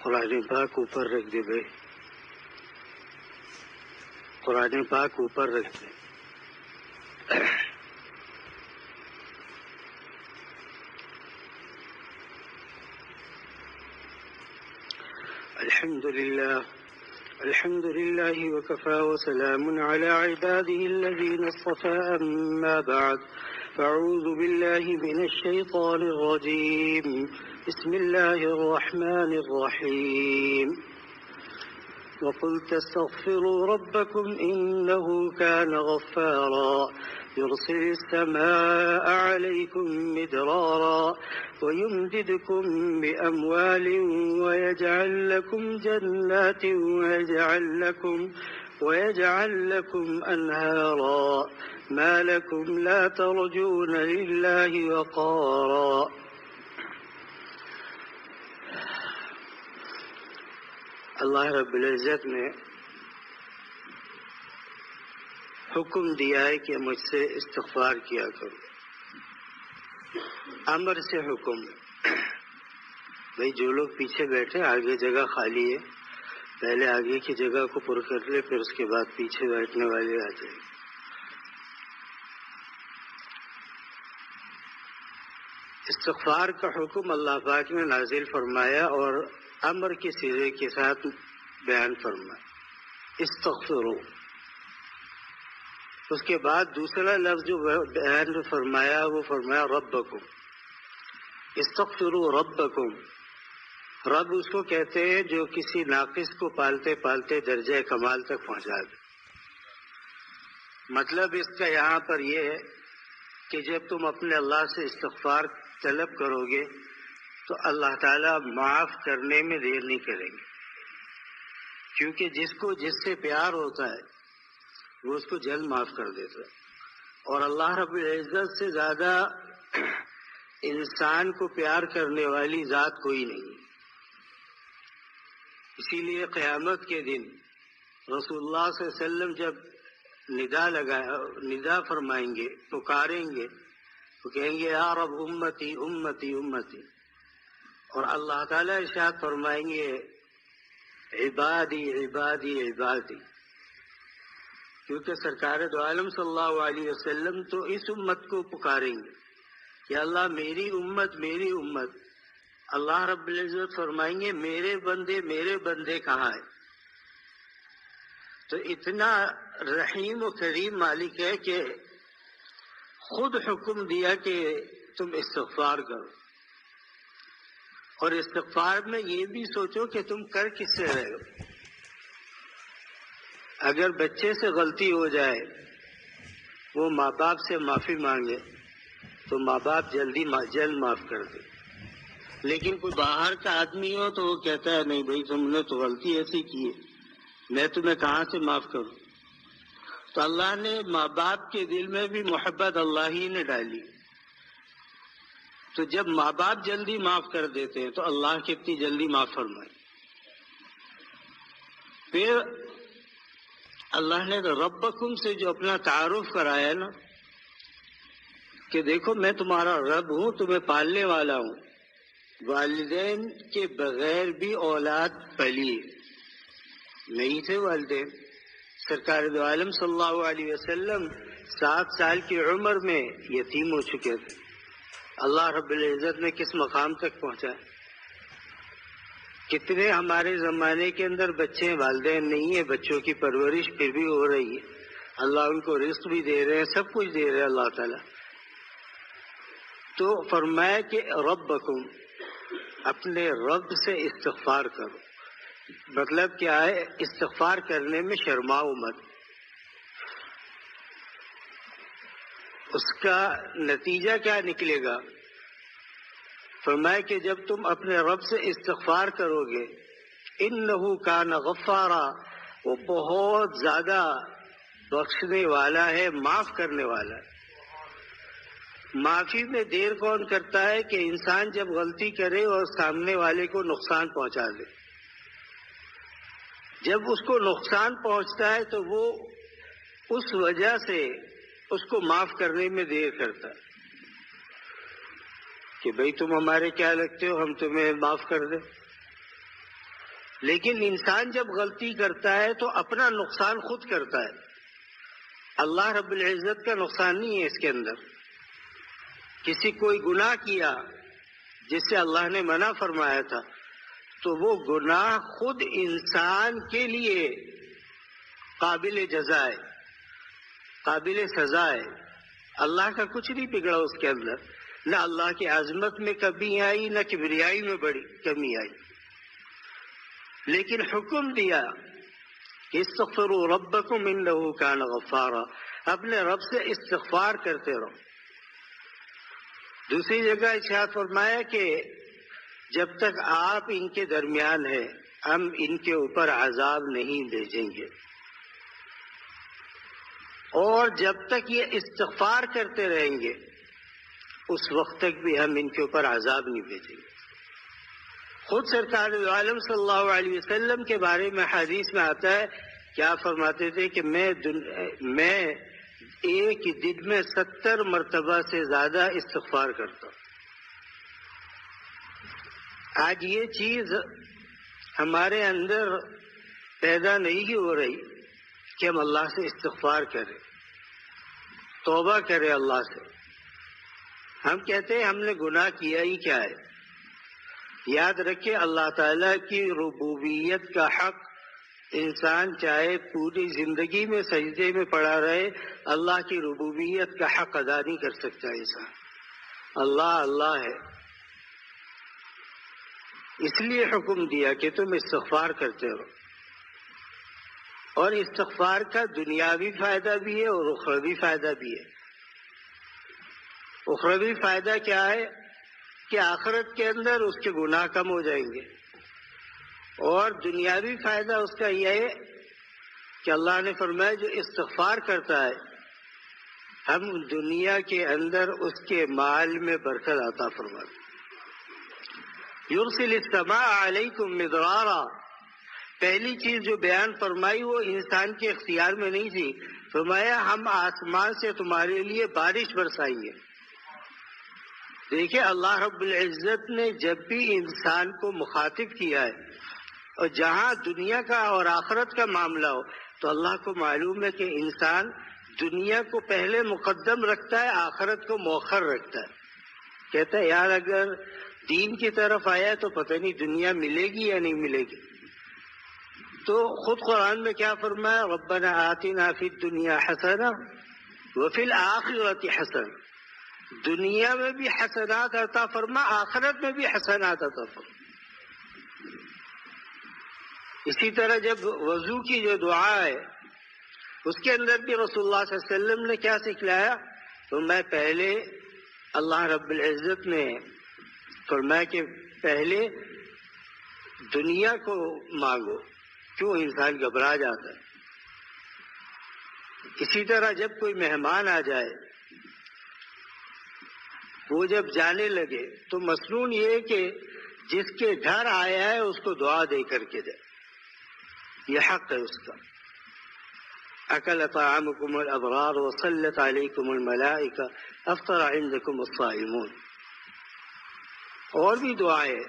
قرآن پاک اوپر رکھ دے بھائی، قرآن پاک اوپر رکھ دے. الحمد لله وكفى وسلام على عباده الذين اصطفى. أما بعد فأعوذ بالله من الشيطان الرجيم. بسم الله الرحمن الرحيم. وقلت استغفروا ربكم إنه كان غفارا يرسل السماء عليكم مدرارا ويمددكم بأموال ويجعل لكم جنات ويجعل لكم أنهارا ما لكم لا ترجون لله وقارا. اللہ رب العزت نے حکم دیا ہے کہ مجھ سے استغفار کیا کرو. امر سے حکم. بھائی جو لوگ پیچھے بیٹھے آگے جگہ خالی ہے، پہلے آگے کی جگہ کو پر کر لے، پھر اس کے بعد پیچھے بیٹھنے والے آ جائیں. استغفار کا حکم اللہ پاک نے نازل فرمایا اور امر کے صیغے کے ساتھ بیان فرمایا، استغفروا. اس کے بعد دوسرا لفظ جو بیان فرمایا وہ فرمایا ربکم. استغفروا ربکم. رب اس کو کہتے ہیں جو کسی ناقص کو پالتے پالتے درجہ کمال تک پہنچا دے. مطلب اس کا یہاں پر یہ ہے کہ جب تم اپنے اللہ سے استغفار طلب کرو گے تو اللہ تعالیٰ معاف کرنے میں دیر نہیں کریں گے، کیونکہ جس کو جس سے پیار ہوتا ہے وہ اس کو جلد معاف کر دیتا ہے. اور اللہ رب العزت سے زیادہ انسان کو پیار کرنے والی ذات کوئی نہیں. اسی لیے قیامت کے دن رسول اللہ صلی اللہ علیہ وسلم جب ندا فرمائیں گے، پکاریں گے، تو کہیں گے یا رب امتی امتی امتی. اور اللہ تعالیٰ ارشاد فرمائیں گے عبادی عبادی عبادی. کیونکہ سرکار دو عالم صلی اللہ علیہ وسلم تو اس امت کو پکاریں گے کہ اللہ میری امت میری امت. اللہ رب العزت فرمائیں گے میرے بندے کہاں ہیں؟ تو اتنا رحیم و کریم مالک ہے کہ خود حکم دیا کہ تم استغفار کرو. اور استغفار میں یہ بھی سوچو کہ تم کر کس سے رہے ہو. اگر بچے سے غلطی ہو جائے، وہ ماں باپ سے معافی مانگے تو ماں باپ جلد معاف کر دے. لیکن کوئی باہر کا آدمی ہو تو وہ کہتا ہے نہیں بھائی تم نے تو غلطی ایسی کی ہے، میں تمہیں کہاں سے معاف کروں. تو اللہ نے ماں باپ کے دل میں بھی محبت اللہ ہی نے ڈالی. تو جب ماں باپ جلدی معاف کر دیتے ہیں تو اللہ کتنی جلدی معاف فرمائے. پھر اللہ نے ربکم سے جو اپنا تعارف کرایا نا کہ دیکھو میں تمہارا رب ہوں، تمہیں پالنے والا ہوں. والدین کے بغیر بھی اولاد پلی نہیں تھے. والدین سرکار دو عالم صلی اللہ علیہ وسلم 7 سال کی عمر میں یتیم ہو چکے تھے. اللہ رب العزت نے کس مقام تک پہنچا. کتنے ہمارے زمانے کے اندر بچے والدین نہیں ہیں، بچوں کی پرورش پھر بھی ہو رہی ہے. اللہ ان کو رزق بھی دے رہے ہیں، سب کچھ دے رہے ہیں اللہ تعالیٰ. تو فرمایا کہ ربکم، اپنے رب سے استغفار کرو. مطلب کیا ہے؟ استغفار کرنے میں شرماؤ مت. اس کا نتیجہ کیا نکلے گا؟ فرمایا کہ جب تم اپنے رب سے استغفار کرو گے، انہ کان غفارا، وہ بہت زیادہ بخشنے والا ہے، معاف کرنے والا ہے. معافی میں دیر کون کرتا ہے؟ کہ انسان جب غلطی کرے اور سامنے والے کو نقصان پہنچا دے. جب اس کو نقصان پہنچتا ہے تو وہ اس وجہ سے اس کو معاف کرنے میں دیر کرتا ہے کہ بھئی تم ہمارے کیا لگتے ہو، ہم تمہیں معاف کر دیں. لیکن انسان جب غلطی کرتا ہے تو اپنا نقصان خود کرتا ہے، اللہ رب العزت کا نقصان نہیں ہے اس کے اندر۔ کسی کوئی گناہ کیا جس سے اللہ نے منع فرمایا تھا تو وہ گناہ خود انسان کے لیے قابل جزا ہے، قابل سزا ہے۔ اللہ کا کچھ نہیں بگڑا اس کے اندر، نہ اللہ کی عظمت میں کمی آئی، نہ کبریائی میں بڑی کمی آئی، لیکن حکم دیا کہ استغفروا ربکم انہ کان غفارا، اپنے رب سے استغفار کرتے رہو۔ دوسری جگہ ارشاد فرمایا کہ جب تک آپ ان کے درمیان ہیں ہم ان کے اوپر عذاب نہیں بھیجیں گے، اور جب تک یہ استغفار کرتے رہیں گے اس وقت تک بھی ہم ان کے اوپر عذاب نہیں بھیجیں گے۔ خود سرکار عالم صلی اللہ علیہ وسلم کے بارے میں حدیث میں آتا ہے، کیا فرماتے تھے کہ میں ایک دن میں 70 مرتبہ سے زیادہ استغفار کرتا ہوں۔ آج یہ چیز ہمارے اندر پیدا نہیں ہو رہی کہ ہم اللہ سے استغفار کریں، توبہ کریں اللہ سے۔ ہم کہتے ہیں ہم نے گناہ کیا ہی کیا ہے۔ یاد رکھے اللہ تعالیٰ کی ربوبیت کا حق انسان چاہے پوری زندگی میں سجدے میں پڑا رہے، اللہ کی ربوبیت کا حق ادا نہیں کر سکتا انسان۔ اللہ اللہ ہے، اس لیے حکم دیا کہ تم استغفار کرتے رہو، اور استغفار کا دنیاوی فائدہ بھی ہے اور اخروی فائدہ بھی ہے۔ اخروی فائدہ کیا ہے کہ آخرت کے اندر اس کے گناہ کم ہو جائیں گے، اور دنیاوی فائدہ اس کا یہ ہے کہ اللہ نے فرمایا جو استغفار کرتا ہے ہم دنیا کے اندر اس کے مال میں برکت عطا فرماتے۔ یرسل السماء علیکم مدرارا، پہلی چیز جو بیان فرمائی وہ انسان کے اختیار میں نہیں تھی، فرمایا ہم آسمان سے تمہارے لیے بارش برسائیں گے۔ دیکھیں اللہ رب العزت نے جب بھی انسان کو مخاطب کیا ہے، اور جہاں دنیا کا اور آخرت کا معاملہ ہو تو اللہ کو معلوم ہے کہ انسان دنیا کو پہلے مقدم رکھتا ہے، آخرت کو مؤخر رکھتا ہے۔ کہتا ہے یار اگر دین کی طرف آیا تو پتہ نہیں دنیا ملے گی یا نہیں ملے گی۔ تو خود قرآن میں کیا فرمایا، ربنا آتنا فی الدنیا حسنہ وفی الآخرۃ حسنہ، دنیا میں بھی حسنات عطا فرما، آخرت میں بھی حسنات عطا فرما۔ اسی طرح جب وضو کی جو دعا ہے اس کے اندر بھی رسول اللہ صلی اللہ علیہ وسلم نے کیا سکھلایا، تو میں پہلے اللہ رب العزت نے فرمایا کہ پہلے دنیا کو مانگو، کیوں انسان گھبرا جاتا ہے۔ اسی طرح جب کوئی مہمان آ جائے وہ جب جانے لگے تو مسنون یہ کہ جس کے گھر آیا ہے اس کو دعا دے کر کے جائے، یہ حق ہے اس کا۔ اکل طعامکم الابرار وصلت علیکم الملائکہ افطر عندکم الصائمون۔ اور بھی دعائیں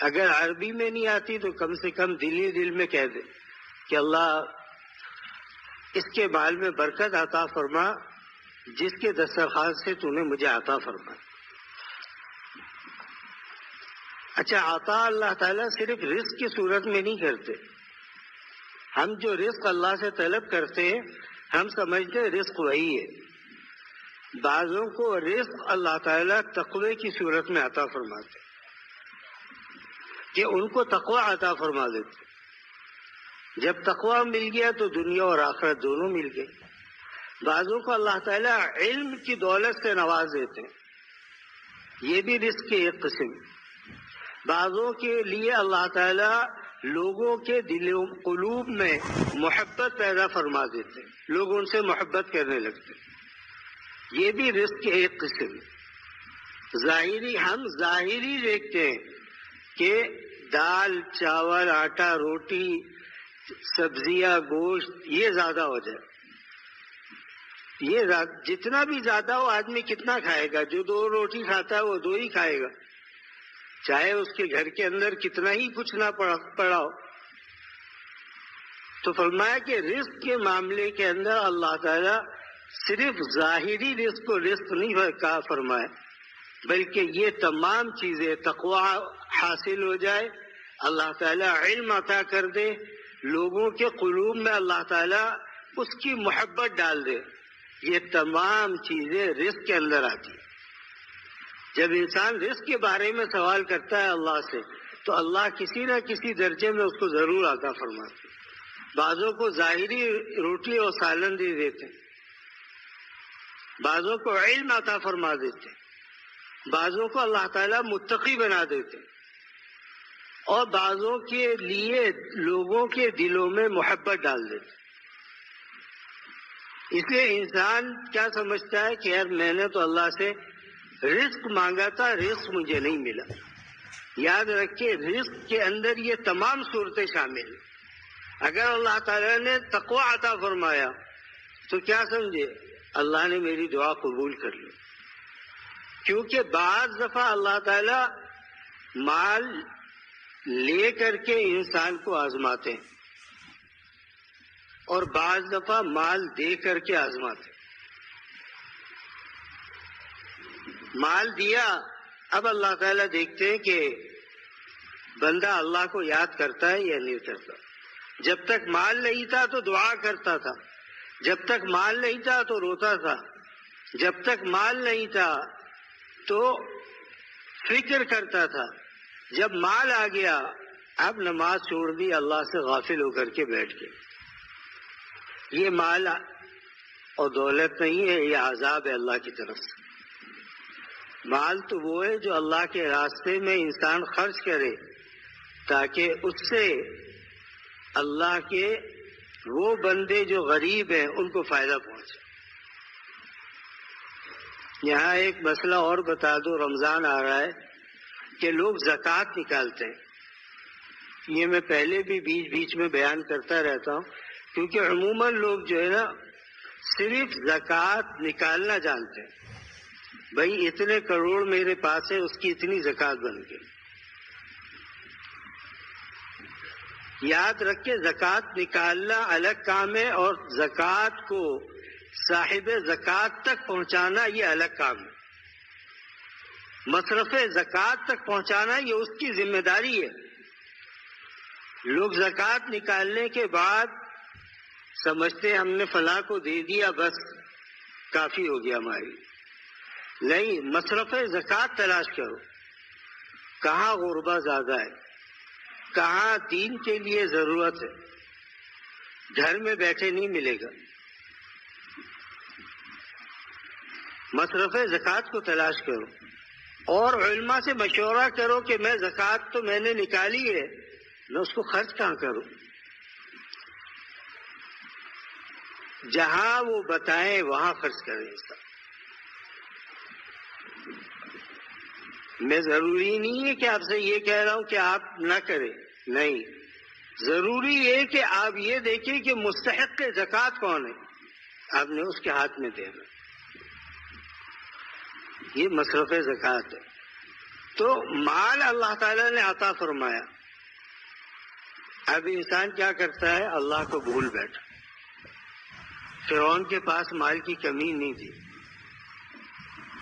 اگر عربی میں نہیں آتی تو کم سے کم دل میں کہہ دے کہ اللہ اس کے مال میں برکت عطا فرما جس کے دسترخوان سے تو نے مجھے عطا فرما۔ اچھا، عطا اللہ تعالیٰ صرف رزق کی صورت میں نہیں کرتے۔ ہم جو رزق اللہ سے طلب کرتے ہیں ہم سمجھتے ہیں رزق وہی ہے، بعضوں کو رزق اللہ تعالیٰ تقوی کی صورت میں عطا فرماتے کہ ان کو تقوی عطا فرما دیتے۔ جب تقوی مل گیا تو دنیا اور آخرت دونوں مل گئی۔ بعضوں کو اللہ تعالیٰ علم کی دولت سے نواز دیتے ہیں، یہ بھی رزق کی ایک قسم۔ بعضوں کے لیے اللہ تعالیٰ لوگوں کے دلوں قلوب میں محبت پیدا فرما دیتے ہیں، لوگ ان سے محبت کرنے لگتے ہیں، یہ بھی رزق کی ایک قسم۔ ہم ظاہری دیکھتے ہیں کہ دال چاول آٹا روٹی سبزیاں گوشت یہ زیادہ ہو جائے، یہ جتنا بھی زیادہ ہو آدمی کتنا کھائے گا؟ جو 2 روٹی کھاتا ہے وہ 2 ہی کھائے گا، چاہے اس کے گھر کے اندر کتنا ہی کچھ نہ پڑا ہو۔ تو فرمایا کہ رزق کے معاملے کے اندر اللہ تعالیٰ صرف ظاہری رزق کو رزق نہیں کہا فرمایا، بلکہ یہ تمام چیزیں تقوی حاصل ہو جائے، اللہ تعالیٰ علم عطا کر دے، لوگوں کے قلوب میں اللہ تعالیٰ اس کی محبت ڈال دے، یہ تمام چیزیں رزق کے اندر آتی ہیں۔ جب انسان رزق کے بارے میں سوال کرتا ہے اللہ سے تو اللہ کسی نہ کسی درجے میں اس کو ضرور عطا فرماتے ہیں۔ بعضوں کو ظاہری روٹی اور سالن دے دیتے ہیں، بعضوں کو علم عطا فرما دیتے ہیں، بعضوں کو اللہ تعالیٰ متقی بنا دیتے ہیں، اور بعضوں کے لیے لوگوں کے دلوں میں محبت ڈال دیتے ہیں۔ اس لیے انسان کیا سمجھتا ہے کہ یار میں نے تو اللہ سے رزق مانگا تھا، رزق مجھے نہیں ملا۔ یاد رکھیں رزق کے اندر یہ تمام صورتیں شامل ہیں۔ اگر اللہ تعالیٰ نے تقوی عطا فرمایا تو کیا سمجھے اللہ نے میری دعا قبول کر لی، کیونکہ بعض دفعہ اللہ تعالیٰ مال لے کر کے انسان کو آزماتے ہیں اور بعض دفعہ مال دے کر کے آزماتے ہیں۔ مال دیا، اب اللہ تعالیٰ دیکھتے ہیں کہ بندہ اللہ کو یاد کرتا ہے یا نہیں کرتا۔ جب تک مال نہیں تھا تو دعا کرتا تھا، جب تک مال نہیں تھا تو روتا تھا، جب تک مال نہیں تھا تو فکر کرتا تھا، جب مال آ گیا اب نماز چھوڑ دی، اللہ سے غافل ہو کر کے بیٹھ گئے۔ یہ مال اور دولت نہیں ہے، یہ عذاب ہے اللہ کی طرف سے۔ مال تو وہ ہے جو اللہ کے راستے میں انسان خرچ کرے تاکہ اس سے اللہ کے وہ بندے جو غریب ہیں ان کو فائدہ پہنچے۔ یہاں ایک مسئلہ اور بتا دو، رمضان آ رہا ہے کہ لوگ زکوٰۃ نکالتے ہیں۔ یہ میں پہلے بھی بیچ بیچ میں بیان کرتا رہتا ہوں، کیونکہ عموماً لوگ جو ہے نا صرف زکوٰۃ نکالنا جانتے ہیں، بھائی اتنے کروڑ میرے پاس ہے اس کی اتنی زکوٰۃ بن گئی۔ یاد رکھے زکوٰۃ نکالنا الگ کام ہے اور زکوٰۃ کو صاحب زکوٰۃ تک پہنچانا یہ الگ کام ہے۔ مصرف زکوٰۃ تک پہنچانا یہ اس کی ذمہ داری ہے۔ لوگ زکوٰۃ نکالنے کے بعد سمجھتے ہم نے فلاں کو دے دیا بس کافی ہو گیا ہماری، نہیں، مصرف زکوٰۃ تلاش کرو، کہاں غربہ زیادہ ہے، کہاں دین کے لیے ضرورت ہے، گھر میں بیٹھے نہیں ملے گا۔ مصرف زکوٰۃ کو تلاش کرو اور علماء سے مشورہ کرو کہ میں زکوٰۃ تو میں نے نکالی ہے، میں اس کو خرچ کہاں کروں؟ جہاں وہ بتائیں وہاں خرچ کریں۔ میں ضروری نہیں ہے کہ آپ سے یہ کہہ رہا ہوں کہ آپ نہ کریں، نہیں، ضروری ہے کہ آپ یہ دیکھیں کہ مستحق زکوٰۃ کون ہے، آپ نے اس کے ہاتھ میں دینا، یہ مصرف زکوٰۃ ہے۔ تو مال اللہ تعالیٰ نے عطا فرمایا، اب انسان کیا کرتا ہے، اللہ کو بھول بیٹھا۔ فرعون کے پاس مال کی کمی نہیں تھی۔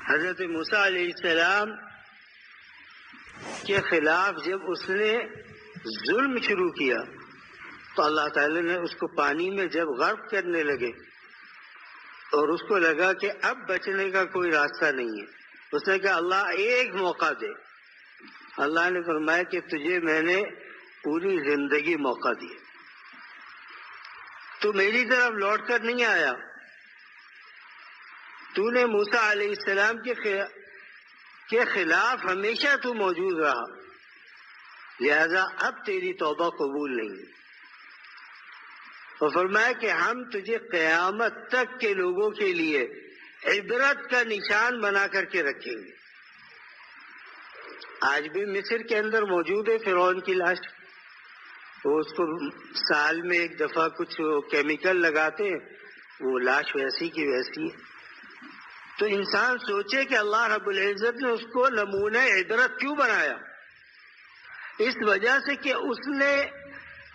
حضرت موسیٰ علیہ السلام کے خلاف جب اس نے ظلم شروع کیا تو اللہ تعالی نے اس کو پانی میں جب غرق کرنے لگے اور اس کو لگا کہ اب بچنے کا کوئی راستہ نہیں ہے، اس نے کہا اللہ ایک موقع دے۔ اللہ نے فرمایا کہ تجھے میں نے پوری زندگی موقع دی، تو میری طرف لوٹ کر نہیں آیا، تو نے موسیٰ علیہ السلام کے خلاف ہمیشہ تو موجود رہا، لہذا اب تیری توبہ قبول نہیں ہے۔ اور فرمایا کہ ہم تجھے قیامت تک کے لوگوں کے لیے عبرت کا نشان بنا کر کے رکھیں گے۔ آج بھی مصر کے اندر موجود ہے فرعون کی لاش، وہ اس کو سال میں ایک دفعہ کچھ کیمیکل لگاتے ہیں، وہ لاش ویسی کی ویسی ہے۔ تو انسان سوچے کہ اللہ رب العزت نے اس کو نمونہ عبرت کیوں بنایا؟ اس وجہ سے کہ اس نے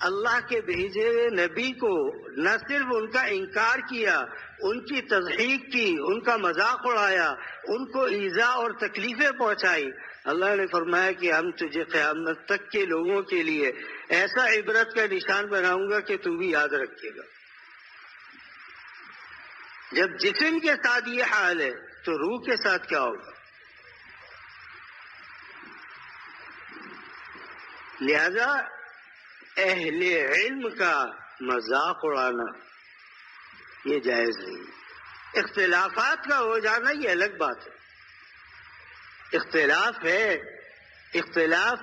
اللہ کے بھیجے ہوئے نبی کو نہ صرف ان کا انکار کیا، ان کی تضحیق کی، ان کا مذاق اڑایا، ان کو ایذا اور تکلیفیں پہنچائی، اللہ نے فرمایا کہ ہم تجھے قیامت تک کے لوگوں کے لیے ایسا عبرت کا نشان بناؤں گا کہ تو بھی یاد رکھے گا۔ جب جسم کے ساتھ یہ حال ہے تو روح کے ساتھ کیا ہوگا؟ لہذا اہل علم کا مذاق اڑانا یہ جائز نہیں۔ اختلافات کا ہو جانا یہ الگ بات ہے، اختلاف ہے، اختلاف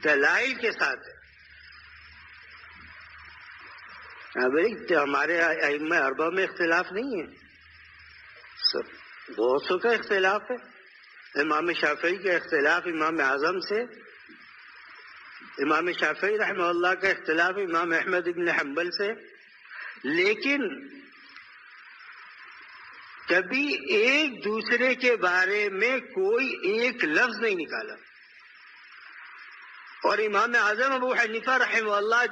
دلائل کے ساتھ ہے۔ ہمارے ائمہ اربعہ میں اختلاف نہیں ہے، سب بہت سو کا اختلاف ہے۔ امام شافعی کا اختلاف امام اعظم سے، امام شافعی رحمہ اللہ کا اختلاف امام احمد بن حنبل سے، لیکن کبھی ایک دوسرے کے بارے میں کوئی ایک لفظ نہیں نکالا۔ اور امام اعظم ابو حنیفہ رحمہ اللہ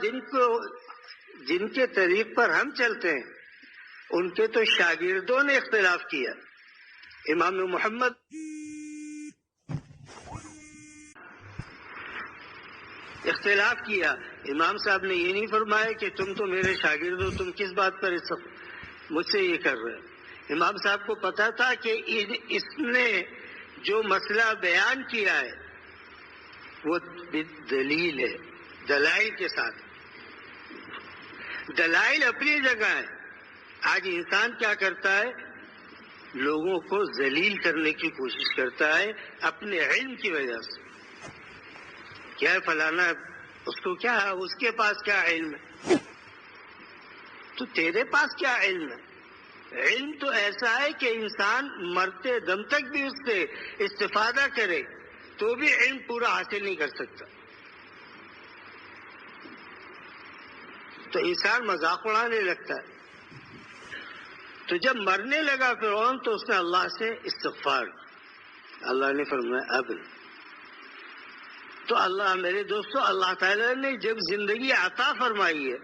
جن کے طریق پر ہم چلتے ہیں، ان کے تو شاگردوں نے اختلاف کیا۔ امام محمد اختلاف کیا، امام صاحب نے یہ نہیں فرمایا کہ تم تو میرے شاگرد ہو، تم کس بات پر مجھ سے یہ کر رہے ہو۔ امام صاحب کو پتا تھا کہ اس نے جو مسئلہ بیان کیا ہے وہ دلیل ہے، دلائل کے ساتھ۔ دلائل اپنی جگہ ہے۔ آج انسان کیا کرتا ہے؟ لوگوں کو ذلیل کرنے کی کوشش کرتا ہے اپنے علم کی وجہ سے۔ کیا ہے فلانا، اس کو کیا ہے، اس کے پاس کیا علم ہے، تو تیرے پاس کیا علم ہے؟ علم تو ایسا ہے کہ انسان مرتے دم تک بھی اس سے استفادہ کرے تو بھی علم پورا حاصل نہیں کر سکتا۔ تو انسان مذاق اڑانے لگتا ہے۔ تو جب مرنے لگا فرعون تو اس نے اللہ سے استغفار، اللہ نے فرمایا اب۔ تو اللہ، میرے دوستو، اللہ تعالیٰ نے جب زندگی عطا فرمائی ہے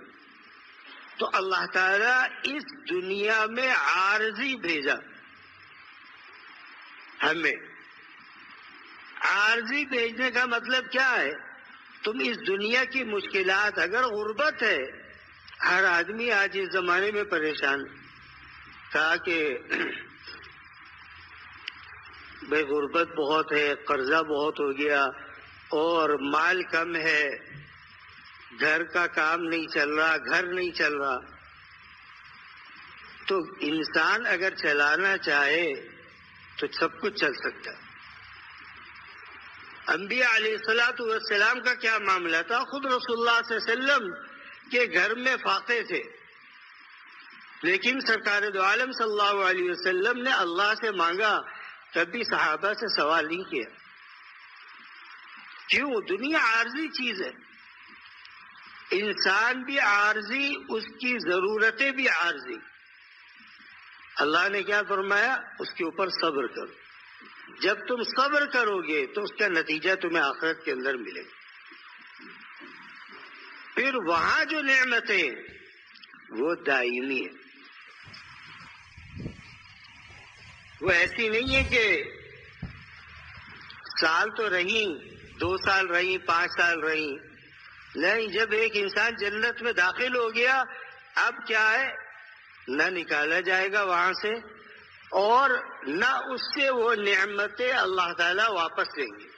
تو اللہ تعالیٰ اس دنیا میں عارضی بھیجا ہمیں۔ عارضی بھیجنے کا مطلب کیا ہے؟ تم اس دنیا کی مشکلات، اگر غربت ہے، ہر آدمی آج اس زمانے میں پریشان، کہا کہ بھائی غربت بہت ہے، قرضہ بہت ہو گیا اور مال کم ہے، گھر کا کام نہیں چل رہا، گھر نہیں چل رہا۔ تو انسان اگر چلانا چاہے تو سب کچھ چل سکتا ہے۔ انبیاء علیہ الصلوۃ والسلام کا کیا معاملہ تھا؟ خود رسول اللہ صلی اللہ علیہ وسلم کے گھر میں فاقے تھے، لیکن سرکار دو عالم صلی اللہ علیہ وسلم نے اللہ سے مانگا، کبھی صحابہ سے سوال نہیں کیا۔ کیوں؟ دنیا عارضی چیز ہے، انسان بھی عارضی، اس کی ضرورتیں بھی عارضی۔ اللہ نے کیا فرمایا؟ اس کے اوپر صبر کرو۔ جب تم صبر کرو گے تو اس کا نتیجہ تمہیں آخرت کے اندر ملے گا۔ پھر وہاں جو نعمتیں وہ دائمی ہے، وہ ایسی نہیں ہے کہ سال تو رہیں، 2 سال رہیں، 5 سال رہیں، نہیں۔ جب ایک انسان جنت میں داخل ہو گیا، اب کیا ہے؟ نہ نکالا جائے گا وہاں سے، اور نہ اس سے وہ نعمتیں اللہ تعالیٰ واپس لیں گے۔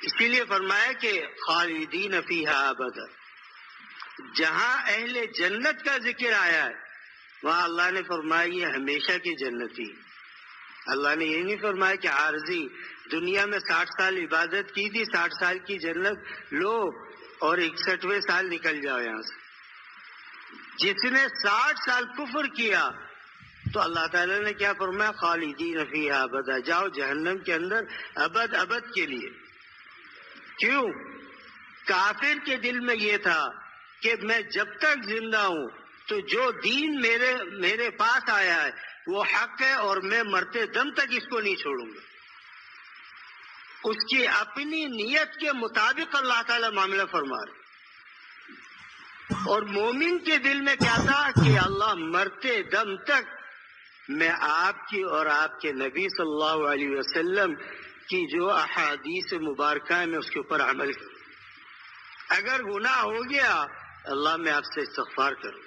اسی لیے فرمایا کہ خالدین فیہا ابدا۔ جہاں اہل جنت کا ذکر آیا ہے وہاں اللہ نے فرمایا یہ ہمیشہ کی جنتی۔ اللہ نے یہ نہیں فرمایا کہ عارضی دنیا میں 60 سال عبادت کی تھی، 60 سال کی جنت لو اور 61ویں سال نکل جاؤ یہاں سے۔ جس نے 60 سال کفر کیا تو اللہ تعالیٰ نے کیا فرمایا؟ خالدین فیہا ابدا، جاؤ جہنم کے اندر ابد ابد کے لیے۔ کیوں؟ کافر کے دل میں یہ تھا کہ میں جب تک زندہ ہوں تو جو دین میرے پاس آیا ہے وہ حق ہے اور میں مرتے دم تک اس کو نہیں چھوڑوں گا۔ اس کی اپنی نیت کے مطابق اللہ تعالیٰ معاملہ فرما رہے. اور مومن کے دل میں کیا تھا کہ اللہ مرتے دم تک میں آپ کی اور آپ کے نبی صلی اللہ علیہ وسلم کی جو احادیث مبارکہ ہیں میں اس کے اوپر عمل کروں. اگر گناہ ہو گیا اللہ میں آپ سے استغفار کروں.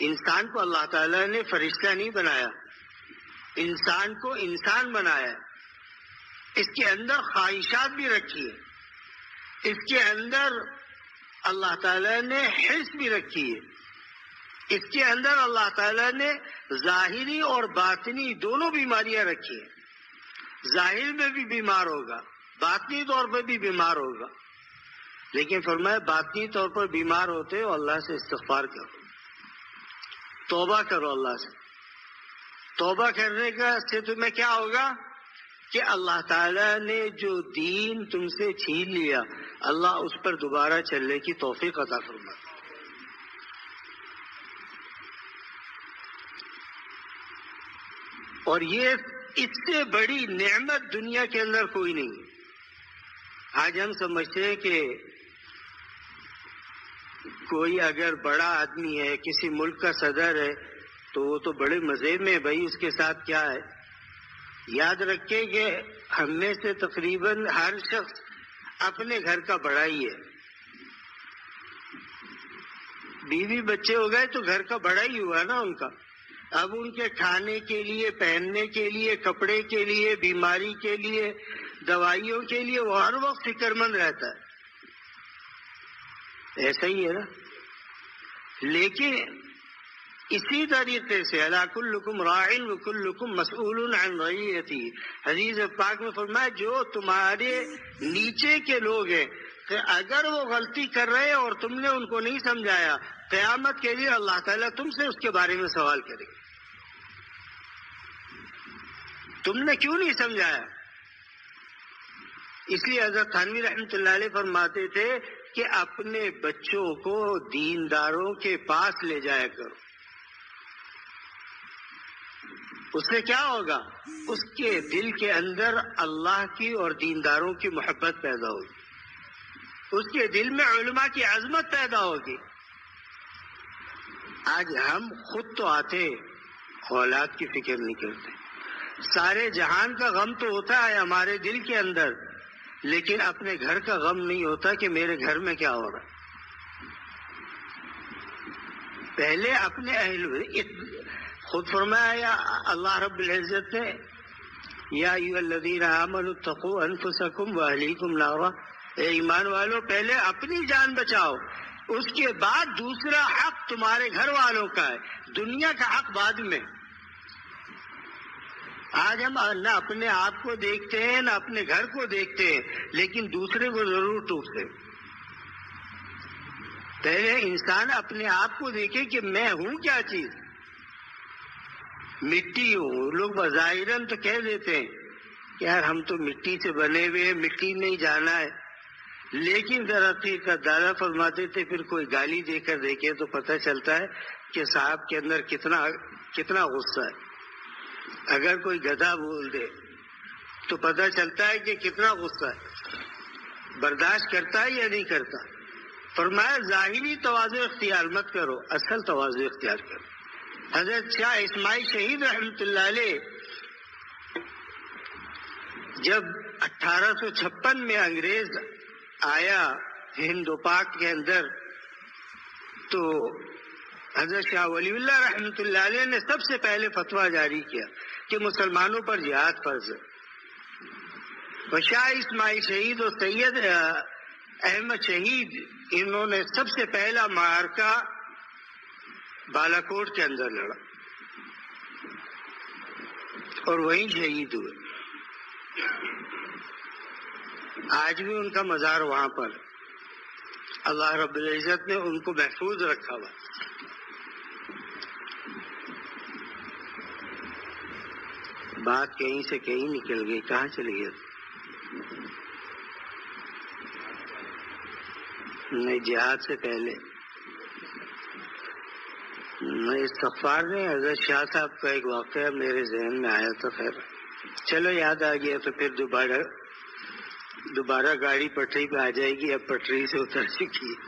انسان کو اللہ تعالیٰ نے فرشتہ نہیں بنایا، انسان کو انسان بنایا. اس کے اندر خواہشات بھی رکھی ہے، اس کے اندر اللہ تعالیٰ نے حرص بھی رکھی ہے، اس کے اندر اللہ تعالیٰ نے ظاہری اور باطنی دونوں بیماریاں رکھی ہیں. ظاہر میں بھی بیمار ہوگا، باطنی طور پر بھی بیمار ہوگا، لیکن فرمایا باطنی طور پر بیمار ہوتے ہو اللہ سے استغفار کرو، توبہ کرو. اللہ سے توبہ کرنے کا سے تمہیں کیا ہوگا کہ اللہ تعالیٰ نے جو دین تم سے چھین لیا اللہ اس پر دوبارہ چلنے کی توفیق عطا فرماتا. اور یہ اس سے بڑی نعمت دنیا کے اندر کوئی نہیں. آج ہم سمجھتے ہیں کہ کوئی اگر بڑا آدمی ہے، کسی ملک کا صدر ہے تو وہ تو بڑے مزے میں، بھائی اس کے ساتھ کیا ہے. یاد رکھیں کہ ہم میں سے تقریباً ہر شخص اپنے گھر کا بڑا ہی ہے. بیوی بچے ہو گئے تو گھر کا بڑا ہی ہوا نا ان کا. اب ان کے کھانے کے لیے، پہننے کے لیے، کپڑے کے لیے، بیماری کے لیے، دوائیوں کے لیے وہ ہر وقت فکر مند رہتا ہے. ایسا ہی ہے نا. لیکن اسی طریقے سے الا کلکم راع وکلکم مسئول عن رعیتہ، حدیث پاک میں فرمایا جو تمہارے نیچے کے لوگ ہیں کہ اگر وہ غلطی کر رہے ہیں اور تم نے ان کو نہیں سمجھایا، قیامت کے لیے اللہ تعالیٰ تم سے اس کے بارے میں سوال کرے گا. تم نے کیوں نہیں سمجھایا؟ اس لیے حضرت تھانوی رحمۃ اللہ علیہ فرماتے تھے کہ اپنے بچوں کو دینداروں کے پاس لے جایا کرو. اس سے کیا ہوگا؟ اس کے دل کے اندر اللہ کی اور دینداروں کی محبت پیدا ہوگی، اس کے دل میں علماء کی عظمت پیدا ہوگی. آج ہم خود تو آتے اولاد کی فکر نہیں کرتے. سارے جہان کا غم تو ہوتا ہے ہمارے دل کے اندر، لیکن اپنے گھر کا غم نہیں ہوتا کہ میرے گھر میں کیا ہو رہا ہے. پہلے اپنے خود فرمایا اللہ رب العزت نے یا ایھا الذین آمنوا اتقوا انفسکم واہلیکم نارا، اے ایمان والو پہلے اپنی جان بچاؤ، اس کے بعد دوسرا حق تمہارے گھر والوں کا ہے، دنیا کا حق بعد میں. آج ہم نہ اپنے آپ کو دیکھتے ہیں نہ اپنے گھر کو دیکھتے ہیں، لیکن دوسرے کو ضرور ٹوکتے ہیں. پہلے انسان اپنے آپ کو دیکھے کہ میں ہوں کیا چیز. مٹی ہوں. لوگ بظاہراً تو کہہ دیتے ہیں کہ یار ہم تو مٹی سے بنے ہوئے ہیں، مٹی نہیں جانا ہے، لیکن درختی کا دادا فرماتے تھے پھر کوئی گالی دے کر دیکھے تو پتہ چلتا ہے کہ صاحب کے اندر کتنا غصہ ہے. اگر کوئی گدھا بول دے تو پتہ چلتا ہے کہ کتنا غصہ ہے، برداشت کرتا ہے یا نہیں کرتا. فرمایا ظاہری تواضع اختیار مت کرو، اصل تواضع اختیار کرو. حضرت شاہ اسماعیل شہید رحمۃ اللہ علیہ جب 1856 میں انگریز آیا ہند و پاک کے اندر تو حضرت شاہ ولی اللہ رحمۃ اللہ علیہ نے سب سے پہلے فتویٰ جاری کیا کہ مسلمانوں پر جہاد فرض ہے. اور شاہ اسماعیل شہید اور سید احمد شہید انہوں نے سب سے پہلا معرکہ بالا کوٹ کے اندر لڑا اور وہیں شہید ہوئے. آج بھی ان کا مزار وہاں پر اللہ رب العزت نے ان کو محفوظ رکھا ہوا. بات کہیں سے کہیں نکل گئی، کہاں چلی گئی؟ نہیں، جہاد سے پہلے میں استغفار میں حضرت شاہ صاحب کا ایک واقعہ میرے ذہن میں آیا تھا. خیر چلو یاد آ گیا تو پھر دوبارہ گاڑی پٹری پہ آ جائے گی، اب پٹری سے اتر چکی ہے۔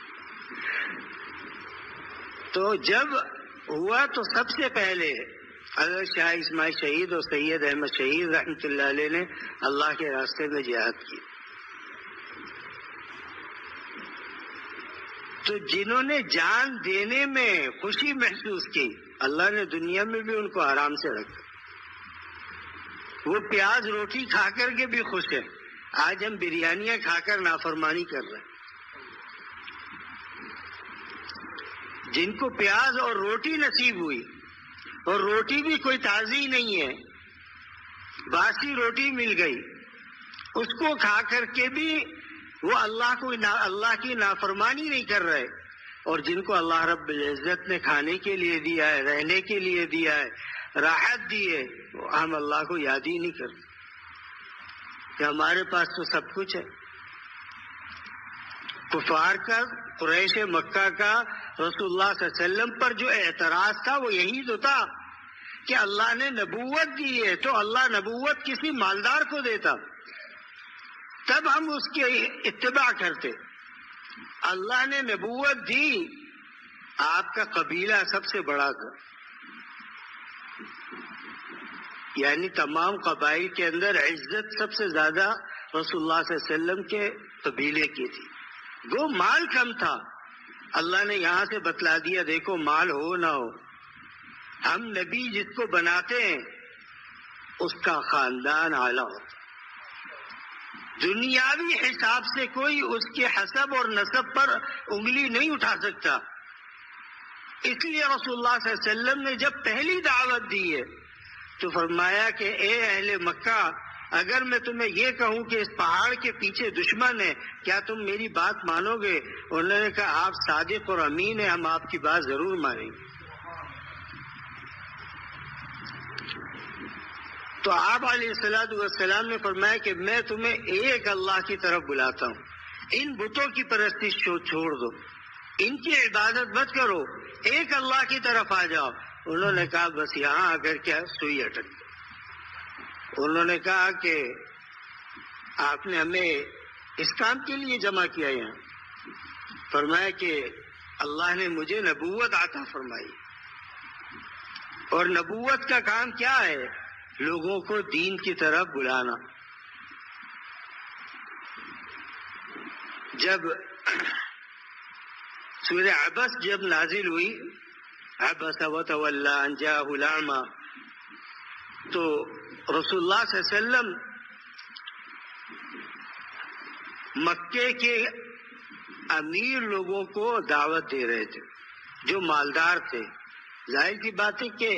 تو جب ہوا تو سب سے پہلے حضرت شاہ اسماعیل شہید اور سید احمد شہید رحمۃ اللہ علیہ نے اللہ کے راستے میں جہاد کی۔ تو جنہوں نے جان دینے میں خوشی محسوس کی، اللہ نے دنیا میں بھی ان کو آرام سے رکھا۔ وہ پیاز روٹی کھا کر کے بھی خوش ہیں، آج ہم بریانیاں کھا کر نافرمانی کر رہے ہیں۔ جن کو پیاز اور روٹی نصیب ہوئی، اور روٹی بھی کوئی تازی نہیں ہے، باسی روٹی مل گئی، اس کو کھا کر کے بھی وہ اللہ کی نافرمانی نہیں کر رہے۔ اور جن کو اللہ رب العزت نے کھانے کے لیے دیا ہے، رہنے کے لیے دیا ہے، راحت دی ہے، ہم اللہ کو یاد ہی نہیں کرتے کہ ہمارے پاس تو سب کچھ ہے۔ کفار کا، قریش مکہ کا رسول اللہ صلی اللہ علیہ وسلم پر جو اعتراض تھا وہ یہی تو تھا کہ اللہ نے نبوت دی ہے تو اللہ نبوت کسی مالدار کو دیتا، تب ہم اس کی اتباع کرتے۔ اللہ نے نبوت دی، آپ کا قبیلہ سب سے بڑا تھا، یعنی تمام قبائل کے اندر عزت سب سے زیادہ رسول اللہ صلی اللہ علیہ وسلم کے قبیلے کی تھی۔ وہ مال کم تھا، اللہ نے یہاں سے بتلا دیا دیکھو مال ہو نہ ہو، ہم نبی جس کو بناتے ہیں اس کا خاندان اعلیٰ ہوتا، دنیاوی حساب سے کوئی اس کے حسب اور نسب پر انگلی نہیں اٹھا سکتا۔ اس لیے رسول اللہ صلی اللہ علیہ وسلم نے جب پہلی دعوت دی ہے تو فرمایا کہ اے اہل مکہ، اگر میں تمہیں یہ کہوں کہ اس پہاڑ کے پیچھے دشمن ہے، کیا تم میری بات مانو گے؟ انہوں نے کہا آپ صادق اور امین ہیں، ہم آپ کی بات ضرور مانیں گے۔ تو آپ علیہ السلام نے فرمایا کہ میں تمہیں ایک اللہ کی طرف بلاتا ہوں، ان بتوں کی پرستش چھوڑ دو، ان کی عبادت مت کرو، ایک اللہ کی طرف آ جاؤ۔ انہوں نے کہا بس یہاں آ کر کیا سوئی اٹک۔ انہوں نے کہا کہ آپ نے ہمیں اس کام کے لیے جمع کیا یہاں؟ فرمایا کہ اللہ نے مجھے نبوت عطا فرمائی، اور نبوت کا کام کیا ہے؟ لوگوں کو دین کی طرف بلانا۔ جب سورہ عبس جب نازل ہوئی، عبس وتولی ان جاءہ الاعمی، تو رسول اللہ صلی اللہ علیہ وسلم مکے کے امیر لوگوں کو دعوت دے رہے تھے جو مالدار تھے۔ ظاہر کی بات ہے کہ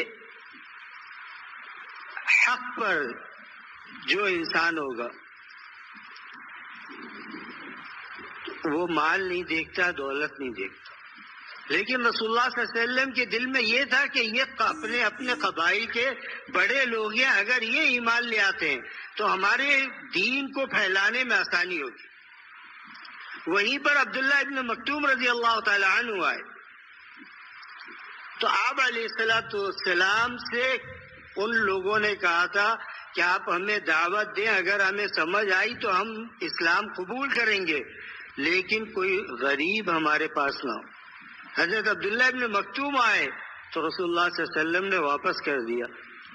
حق پر جو انسان ہوگا وہ مال نہیں دیکھتا، دولت نہیں دیکھتا، لیکن رسول اللہ صلی اللہ علیہ وسلم کے دل میں یہ تھا کہ یہ اپنے قبائل کے بڑے لوگ ہیں، اگر یہ ایمان لے آتے ہیں تو ہمارے دین کو پھیلانے میں آسانی ہوگی۔ وہیں پر عبداللہ ابن مکتوم رضی اللہ تعالی عنہ آئے تو آپ علیہ السلام سے ان لوگوں نے کہا تھا کہ آپ ہمیں دعوت دیں، اگر ہمیں سمجھ آئی تو ہم اسلام قبول کریں گے، لیکن کوئی غریب ہمارے پاس نہ ہو۔ حضرت عبداللہ ابن مکتوم آئے تو رسول اللہ صلی اللہ علیہ وسلم نے واپس کر دیا۔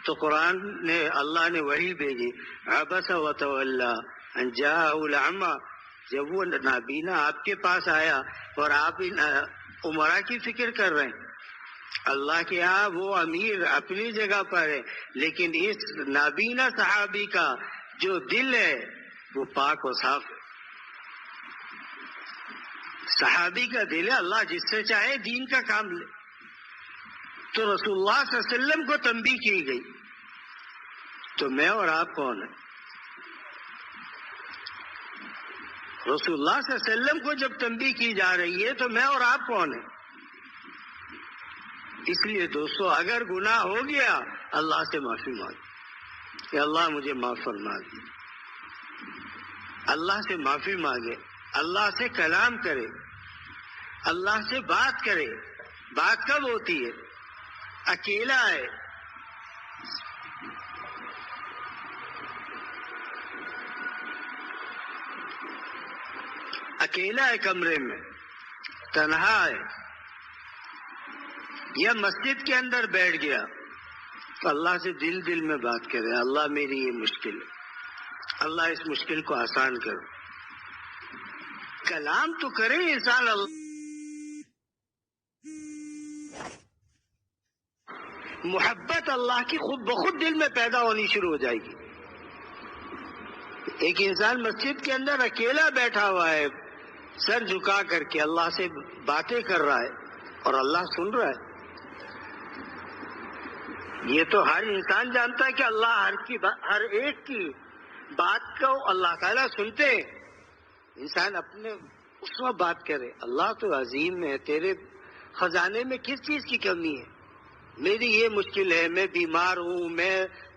تو قرآن نے اللہ نے وحی بھیجی، عبس وتولی ان جاءہ الاعمی، جب وہ نابینا آپ کے پاس آیا اور آپ ان عمرا کی فکر کر رہے ہیں، اللہ کے ہاں وہ امیر اپنی جگہ پر ہے، لیکن اس نابینا صحابی کا جو دل ہے وہ پاک و صاف ہے۔ صحابی کا دل ہے، اللہ جس سے چاہے دین کا کام لے۔ تو رسول اللہ صلی اللہ علیہ وسلم کو تنبیہ کی گئی، تو میں اور آپ کون ہیں؟ رسول اللہ صلی اللہ علیہ وسلم کو جب تنبیہ کی جا رہی ہے تو میں اور آپ کون ہیں؟ اس لیے دوستو، اگر گناہ ہو گیا اللہ سے معافی مانگ کہ اللہ مجھے معاف فرما دے، اللہ سے معافی مانگے، اللہ سے کلام کرے، اللہ سے بات کرے۔ بات کب ہوتی ہے؟ اکیلا ہے، اکیلا ہے کمرے میں، تنہا ہے، یا مسجد کے اندر بیٹھ گیا، تو اللہ سے دل میں بات کرے، اللہ میری یہ مشکل ہے، اللہ اس مشکل کو آسان کرو۔ کلام تو کرے انسان، محبت اللہ کی خود بخود دل میں پیدا ہونی شروع ہو جائے گی۔ ایک انسان مسجد کے اندر اکیلا بیٹھا ہوا ہے، سر جھکا کر کے اللہ سے باتیں کر رہا ہے اور اللہ سن رہا ہے۔ یہ تو ہر انسان جانتا ہے کہ اللہ ہر ایک کی بات کو اللہ تعالیٰ سنتے ہیں۔ انسان اپنے اس وقت بات کرے، اللہ تو عظیم ہے، تیرے خزانے میں کس چیز کی کمی ہے؟ میری یہ مشکل ہے، میں بیمار ہوں، میں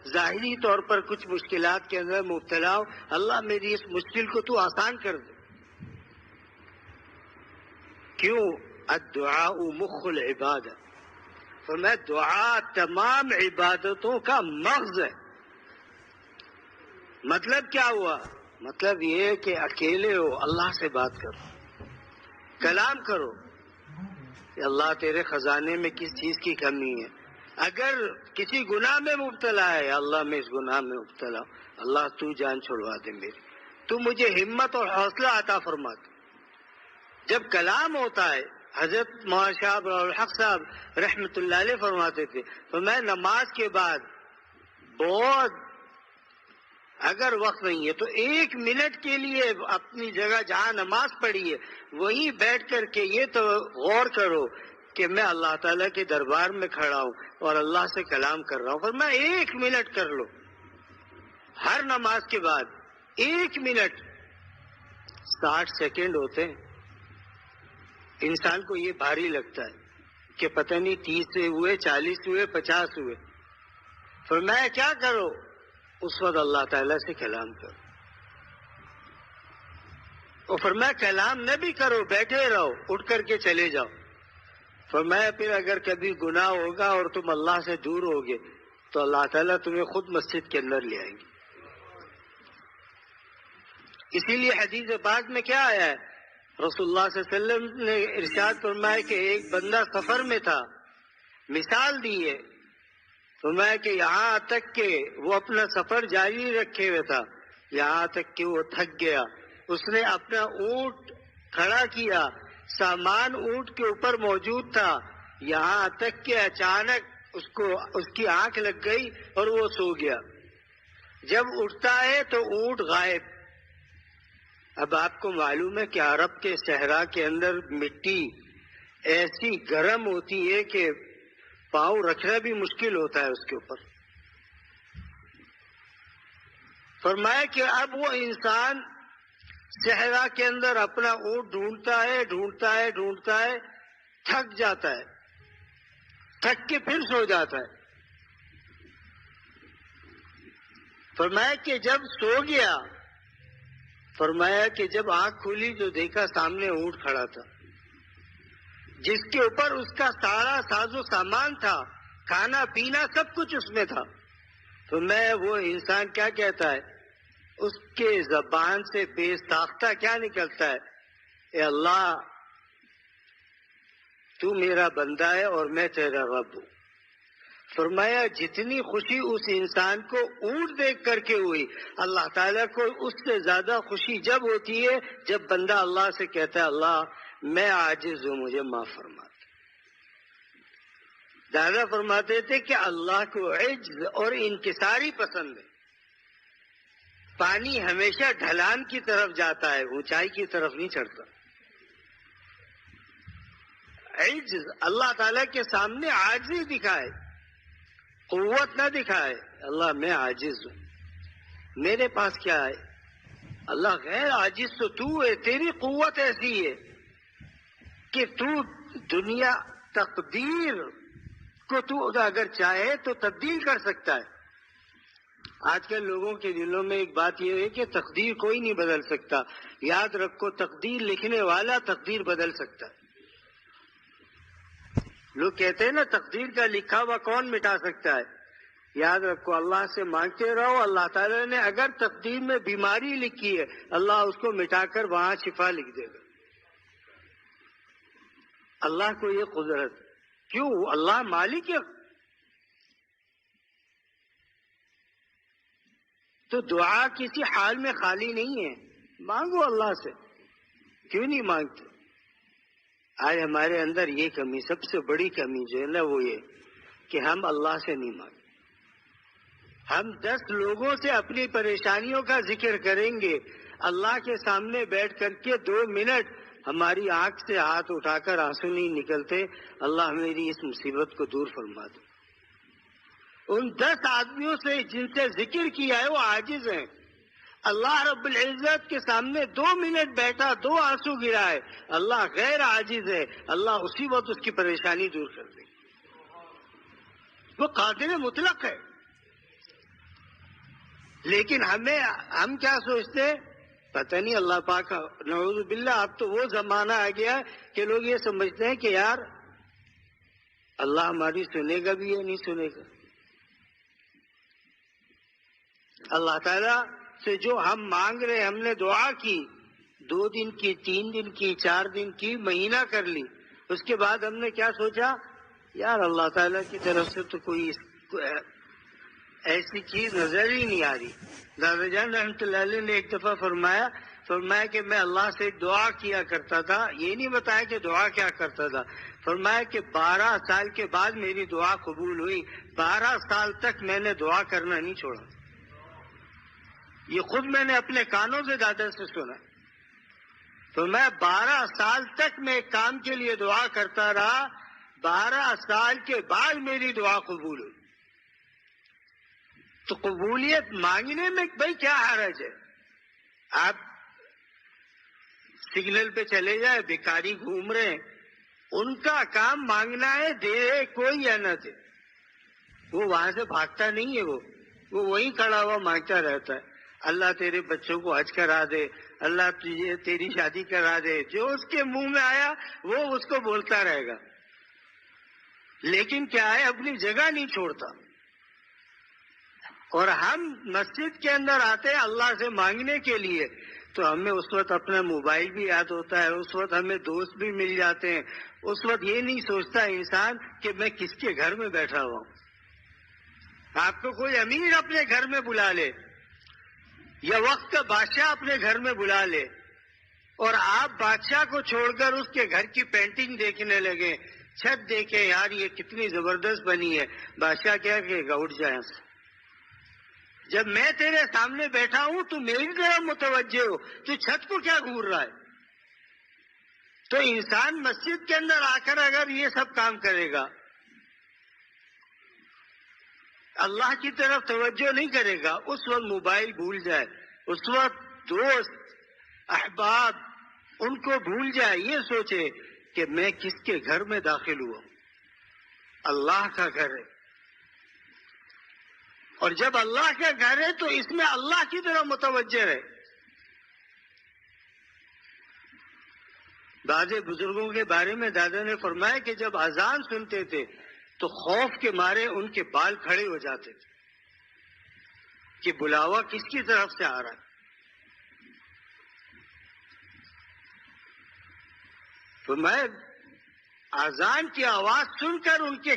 ظاہری طور پر کچھ مشکلات کے اندر مبتلا ہوں، اللہ میری اس مشکل کو تو آسان کر دے۔ کیوں؟ الدعاء مخ العبادت، تو میں دعا تمام عبادتوں کا مغز ہے۔ مطلب کیا ہوا؟ مطلب یہ کہ اکیلے ہو، اللہ سے بات کرو، کلام کرو کہ اللہ تیرے خزانے میں کس چیز کی کمی ہے۔ اگر کسی گناہ میں مبتلا ہے، اللہ میں اس گناہ میں مبتلا ہوں، اللہ تو جان چھڑوا دے میری، تو مجھے ہمت اور حوصلہ عطا فرما دے۔ جب کلام ہوتا ہے، حضرت مولانا شاہ الحق صاحب رحمۃ اللہ علیہ فرماتے تھے، تو میں نماز کے بعد بہت، اگر وقت نہیں ہے تو 1 منٹ کے لیے اپنی جگہ جہاں نماز پڑھی ہے وہیں بیٹھ کر کے یہ تو غور کرو کہ میں اللہ تعالیٰ کے دربار میں کھڑا ہوں اور اللہ سے کلام کر رہا ہوں، پر میں 1 منٹ کر لو ہر نماز کے بعد، 1 منٹ 60 سیکنڈ ہوتے ہیں۔ انسان کو یہ بھاری لگتا ہے کہ پتہ نہیں 30 ہوئے، 40 ہوئے، 50 ہوئے، پھر میں کیا کروں؟ اس وقت اللہ تعالیٰ سے کلام کرو، اور فرمایا کلام نہ بھی کرو، بیٹھے رہو، اٹھ کر کے چلے جاؤ۔ فرمایا پھر اگر کبھی گناہ ہوگا اور تم اللہ سے دور ہوگے تو اللہ تعالیٰ تمہیں خود مسجد کے اندر لے آئیں گے۔ اسی لیے حدیث پاک میں کیا آیا ہے؟ رسول اللہ صلی اللہ علیہ وسلم نے ارشاد فرمایا کہ ایک بندہ سفر میں تھا، مثال دی ہے، فرمایا کہ یہاں تک کہ وہ اپنا سفر جاری رکھے ہوئے تھا، یہاں تک کہ وہ تھک گیا، اس نے اپنا اونٹ کھڑا کیا، سامان اونٹ کے اوپر موجود تھا، یہاں تک کہ اچانک اس کی آنکھ لگ گئی اور وہ سو گیا۔ جب اٹھتا ہے تو اونٹ غائب۔ اب آپ کو معلوم ہے کہ عرب کے صحرا کے اندر مٹی ایسی گرم ہوتی ہے کہ پاؤں رکھنا بھی مشکل ہوتا ہے اس کے اوپر۔ فرمایا کہ اب وہ انسان صحرا کے اندر اپنا اونٹ ڈھونڈتا ہے، تھک جاتا ہے، تھک کے پھر سو جاتا ہے۔ فرمایا کہ جب سو گیا، فرمایا کہ جب آنکھ کھولی تو دیکھا سامنے اونٹ کھڑا تھا، جس کے اوپر اس کا سارا ساز و سامان تھا، کھانا پینا سب کچھ اس میں تھا۔ تو میں وہ انسان کیا کہتا ہے؟ اس کے زبان سے بے ساختہ کیا نکلتا ہے؟ اے اللہ تو میرا بندہ ہے اور میں تیرا رب ہوں۔ فرمایا جتنی خوشی اس انسان کو اونٹ دیکھ کر کے ہوئی، اللہ تعالیٰ کو اس سے زیادہ خوشی جب ہوتی ہے جب بندہ اللہ سے کہتا ہے اللہ میں عاجز ہوں، مجھے معاف فرما دے۔ دادا فرماتے تھے کہ اللہ کو عجز اور انکساری پسند ہے۔ پانی ہمیشہ ڈھلان کی طرف جاتا ہے، اونچائی کی طرف نہیں چڑھتا۔ عجز اللہ تعالیٰ کے سامنے عاجزی دکھائے، قوت نہ دکھائے، اللہ میں عاجز ہوں، میرے پاس کیا ہے؟ اللہ غیر عاجز تو ہے، تیری قوت ایسی ہے کہ تو دنیا تقدیر کو تو اگر چاہے تو تبدیل کر سکتا ہے۔ آج کل لوگوں کے دلوں میں ایک بات یہ ہے کہ تقدیر کوئی نہیں بدل سکتا۔ یاد رکھو تقدیر لکھنے والا تقدیر بدل سکتا ہے۔ لوگ کہتے ہیں نا تقدیر کا لکھا ہوا کون مٹا سکتا ہے؟ یاد رکھو اللہ سے مانگتے رہو. اللہ تعالیٰ نے اگر تقدیر میں بیماری لکھی ہے اللہ اس کو مٹا کر وہاں شفا لکھ دے گا. اللہ کو یہ قدرت. کیوں؟ اللہ مالک ہے. تو دعا کسی حال میں خالی نہیں ہے. مانگو اللہ سے. کیوں نہیں مانگتے؟ آج ہمارے اندر یہ کمی، سب سے بڑی کمی جو ہے نا وہ یہ کہ ہم اللہ سے نہیں مانگتے. ہم 10 لوگوں سے اپنی پریشانیوں کا ذکر کریں گے، اللہ کے سامنے بیٹھ کر کے 2 منٹ ہماری آنکھ سے ہاتھ اٹھا کر آنسو نہیں نکلتے اللہ میری اس مصیبت کو دور فرما دو. ان 10 آدمیوں سے جن سے ذکر کیا ہے وہ عاجز ہیں. اللہ رب العزت کے سامنے 2 منٹ بیٹھا، 2 آنسو گرائے، اللہ غیر عاجز ہے، اللہ اسی وقت اس کی پریشانی دور کر دے. وہ قادر مطلق ہے. لیکن ہم کیا سوچتے ہیں؟ پتہ نہیں اللہ پاک نعوذ باللہ. اب تو وہ زمانہ آ گیا کہ لوگ یہ سمجھتے ہیں کہ یار اللہ ہماری سنے گا بھی یا نہیں سنے گا. اللہ تعالیٰ سے جو ہم مانگ رہے، ہم نے دعا کی 2 دن کی، 3 دن کی، 4 دن کی، مہینہ کر لی. اس کے بعد ہم نے کیا سوچا؟ یار اللہ تعالیٰ کی طرف سے تو کوئی ایسی چیز نظر ہی نہیں آ رہی. دادا جان رحمۃ اللہ علیہ نے ایک دفعہ فرمایا کہ میں اللہ سے دعا کیا کرتا تھا. یہ نہیں بتایا کہ دعا کیا کرتا تھا. فرمایا کہ 12 سال کے بعد میری دعا قبول ہوئی. 12 سال تک میں نے دعا کرنا نہیں چھوڑا. یہ خود میں نے اپنے کانوں سے دادا سے سنا. تو میں 12 سال تک میں ایک کام کے لیے دعا کرتا رہا. 12 سال کے بعد میری دعا قبول ہوئی. تو قبولیت مانگنے میں بھائی کیا حرج ہے؟ آپ سگنل پہ چلے جائے، بھکاری گھوم رہے ہیں، ان کا کام مانگنا ہے، دے کوئی یا نہ دے. وہ وہاں سے بھاگتا نہیں ہے. وہ وہیں کھڑا ہوا مانگتا رہتا ہے. اللہ تیرے بچوں کو حج کرا دے، اللہ تجھے تیری شادی کرا دے. جو اس کے منہ میں آیا وہ اس کو بولتا رہے گا. لیکن کیا ہے؟ اپنی جگہ نہیں چھوڑتا. اور ہم مسجد کے اندر آتے ہیں اللہ سے مانگنے کے لیے تو ہمیں اس وقت اپنا موبائل بھی یاد ہوتا ہے، اس وقت ہمیں دوست بھی مل جاتے ہیں. اس وقت یہ نہیں سوچتا انسان کہ میں کس کے گھر میں بیٹھا ہوا ہوں. آپ کو کوئی امیر اپنے گھر میں بلا لے یا وقت کا بادشاہ اپنے گھر میں بلا لے اور آپ بادشاہ کو چھوڑ کر اس کے گھر کی پینٹنگ دیکھنے لگے، چھت دیکھیں یار یہ کتنی زبردست بنی ہے. بادشاہ کیا کہے گا؟ اٹھ جائیں. جب میں تیرے سامنے بیٹھا ہوں تو میری طرف متوجہ ہو، تو چھت کو کیا گھور رہا ہے؟ تو انسان مسجد کے اندر آ کر اگر یہ سب کام کرے گا، اللہ کی طرف توجہ نہیں کرے گا، اس وقت موبائل بھول جائے، اس وقت دوست احباب ان کو بھول جائے. یہ سوچے کہ میں کس کے گھر میں داخل ہوا. اللہ کا گھر ہے. اور جب اللہ کا گھر ہے تو اس میں اللہ کی طرف متوجہ ہے. بعض بزرگوں کے بارے میں دادا نے فرمایا کہ جب اذان سنتے تھے تو خوف کے مارے ان کے بال کھڑے ہو جاتے تھے کہ بلاوا کس کی طرف سے آ رہا ہے. تو میں اذان کی آواز سن کر ان کے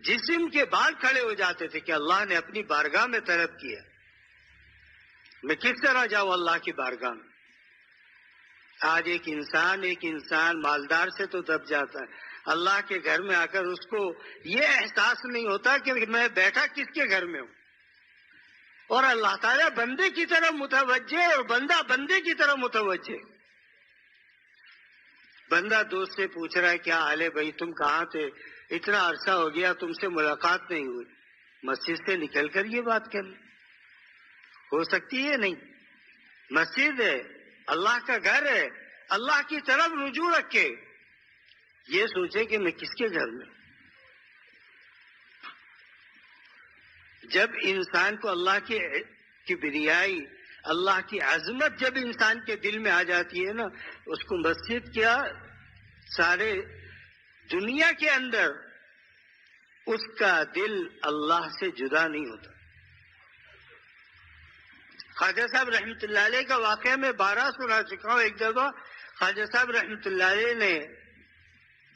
جسم کے بال کھڑے ہو جاتے تھے کہ اللہ نے اپنی بارگاہ میں طلب کیا. میں کس طرح جاؤں اللہ کی بارگاہ میں؟ آج ایک انسان مالدار سے تو دب جاتا ہے. اللہ کے گھر میں آ کر اس کو یہ احساس نہیں ہوتا کہ میں بیٹھا کس کے گھر میں ہوں. اور اللہ تعالیٰ بندے کی طرف متوجہ اور بندہ بندے کی طرف متوجہ. بندہ دوست سے پوچھ رہا ہے کیا حال ہے بھائی، تم کہاں تھے، اتنا عرصہ ہو گیا تم سے ملاقات نہیں ہوئی. مسجد سے نکل کر یہ بات کر لیں. ہو سکتی ہے؟ نہیں. مسجد ہے، اللہ کا گھر ہے، اللہ کی طرف رجوع رکھے. یہ سوچے کہ میں کس کے گھر میں. جب انسان کو اللہ کی کبریائی، اللہ کی عظمت جب انسان کے دل میں آ جاتی ہے نا، اس کو مسجد کیا سارے دنیا کے اندر اس کا دل اللہ سے جدا نہیں ہوتا. خواجہ صاحب رحمۃ اللہ علیہ کا واقعہ میں 12 سنا چکا ہوں. ایک دفعہ خواجہ صاحب رحمۃ اللہ علیہ نے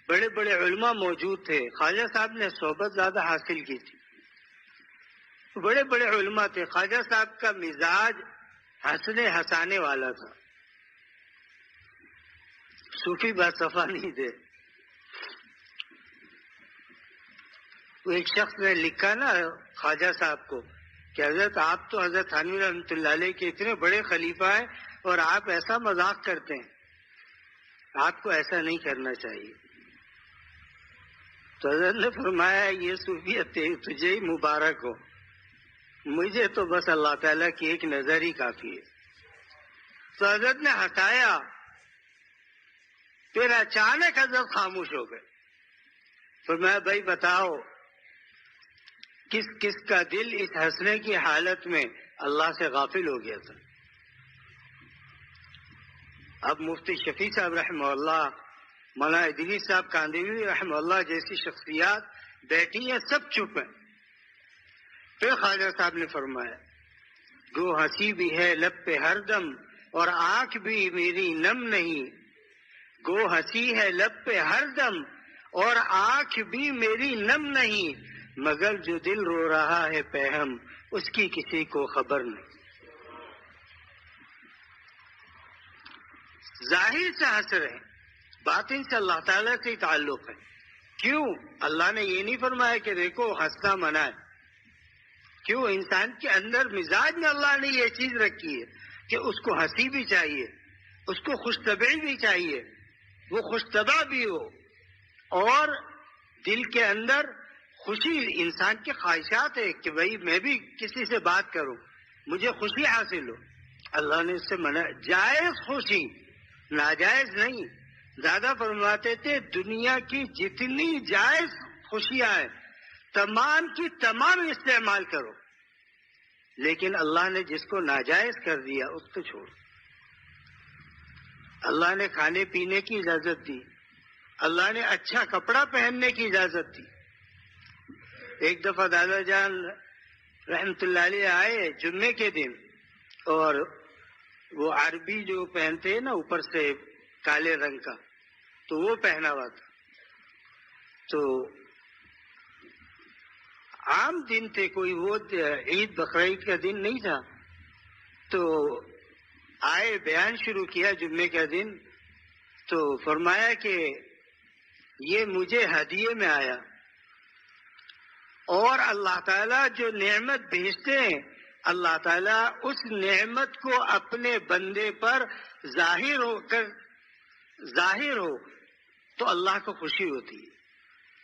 بڑے بڑے علماء موجود تھے. خواجہ صاحب نے صحبت زیادہ حاصل کی تھی. بڑے بڑے علماء تھے. خواجہ صاحب کا مزاج ہنسنے ہنسانے والا تھا. صوفی بات صفا نہیں تھے. تو ایک شخص نے لکھا نا خواجہ صاحب کو کہ حضرت آپ تو حضرت تھانوی رحمۃ اللہ علیہ کے اتنے بڑے خلیفہ ہیں اور آپ ایسا مذاق کرتے ہیں, آپ کو ایسا نہیں کرنا چاہیے. تو حضرت نے فرمایا یہ صوفیت تجھے ہی مبارک ہو, مجھے تو بس اللہ تعالیٰ کی ایک نظر ہی کافی ہے. تو حضرت نے ہٹایا, پھر اچانک حضرت خاموش ہو گئے. فرمایا بھائی بتاؤ کس کس کا دل اس ہنسنے کی حالت میں اللہ سے غافل ہو گیا تھا. اب مفتی شفیع صاحب رحمہ اللہ, مولانا ادریس صاحب کاندھوی رحمہ اللہ جیسی شخصیات بیٹھی ہیں, سب چپ ہیں. پھر خواجہ صاحب نے فرمایا گو ہنسی بھی ہے لب پہ ہر دم اور آنکھ بھی میری نم نہیں. گو ہنسی ہے لب پہ ہر دم اور آنکھ بھی میری نم نہیں, مگر جو دل رو رہا ہے پہم اس کی کسی کو خبر نہیں. ظاہر سے ہنس رہے, باطن سے اللہ تعالیٰ سے تعلق ہے. کیوں؟ اللہ نے یہ نہیں فرمایا کہ دیکھو ہنسنا منع ہے. کیوں؟ انسان کے اندر مزاج میں اللہ نے یہ چیز رکھی ہے کہ اس کو ہنسی بھی چاہیے, اس کو خوش طبعی بھی چاہیے, وہ خوش طبع بھی ہو, اور دل کے اندر خوشی. انسان کی خواہشات ہے کہ بھائی میں بھی کسی سے بات کروں, مجھے خوشی حاصل ہو. اللہ نے اس سے منع, جائز خوشی, ناجائز نہیں. زیادہ فرماتے تھے دنیا کی جتنی جائز خوشیاں ہیں تمام کی تمام استعمال کرو, لیکن اللہ نے جس کو ناجائز کر دیا اس کو چھوڑ. اللہ نے کھانے پینے کی اجازت دی, اللہ نے اچھا کپڑا پہننے کی اجازت دی. ایک دفعہ دادا جان رحمت اللہ علیہ آئے جمعے کے دن, اور وہ عربی جو پہنتے ہیں نا اوپر سے کالے رنگ کا, تو وہ پہنا ہوا تھا. تو عام دن تھے, کوئی وہ عید بقرعید کا دن نہیں تھا. تو آئے, بیان شروع کیا جمعے کا دن, تو فرمایا کہ یہ مجھے ہدیے میں آیا, اور اللہ تعالیٰ جو نعمت بھیجتے ہیں اللہ تعالیٰ اس نعمت کو اپنے بندے پر ظاہر ہو تو اللہ کو خوشی ہوتی ہے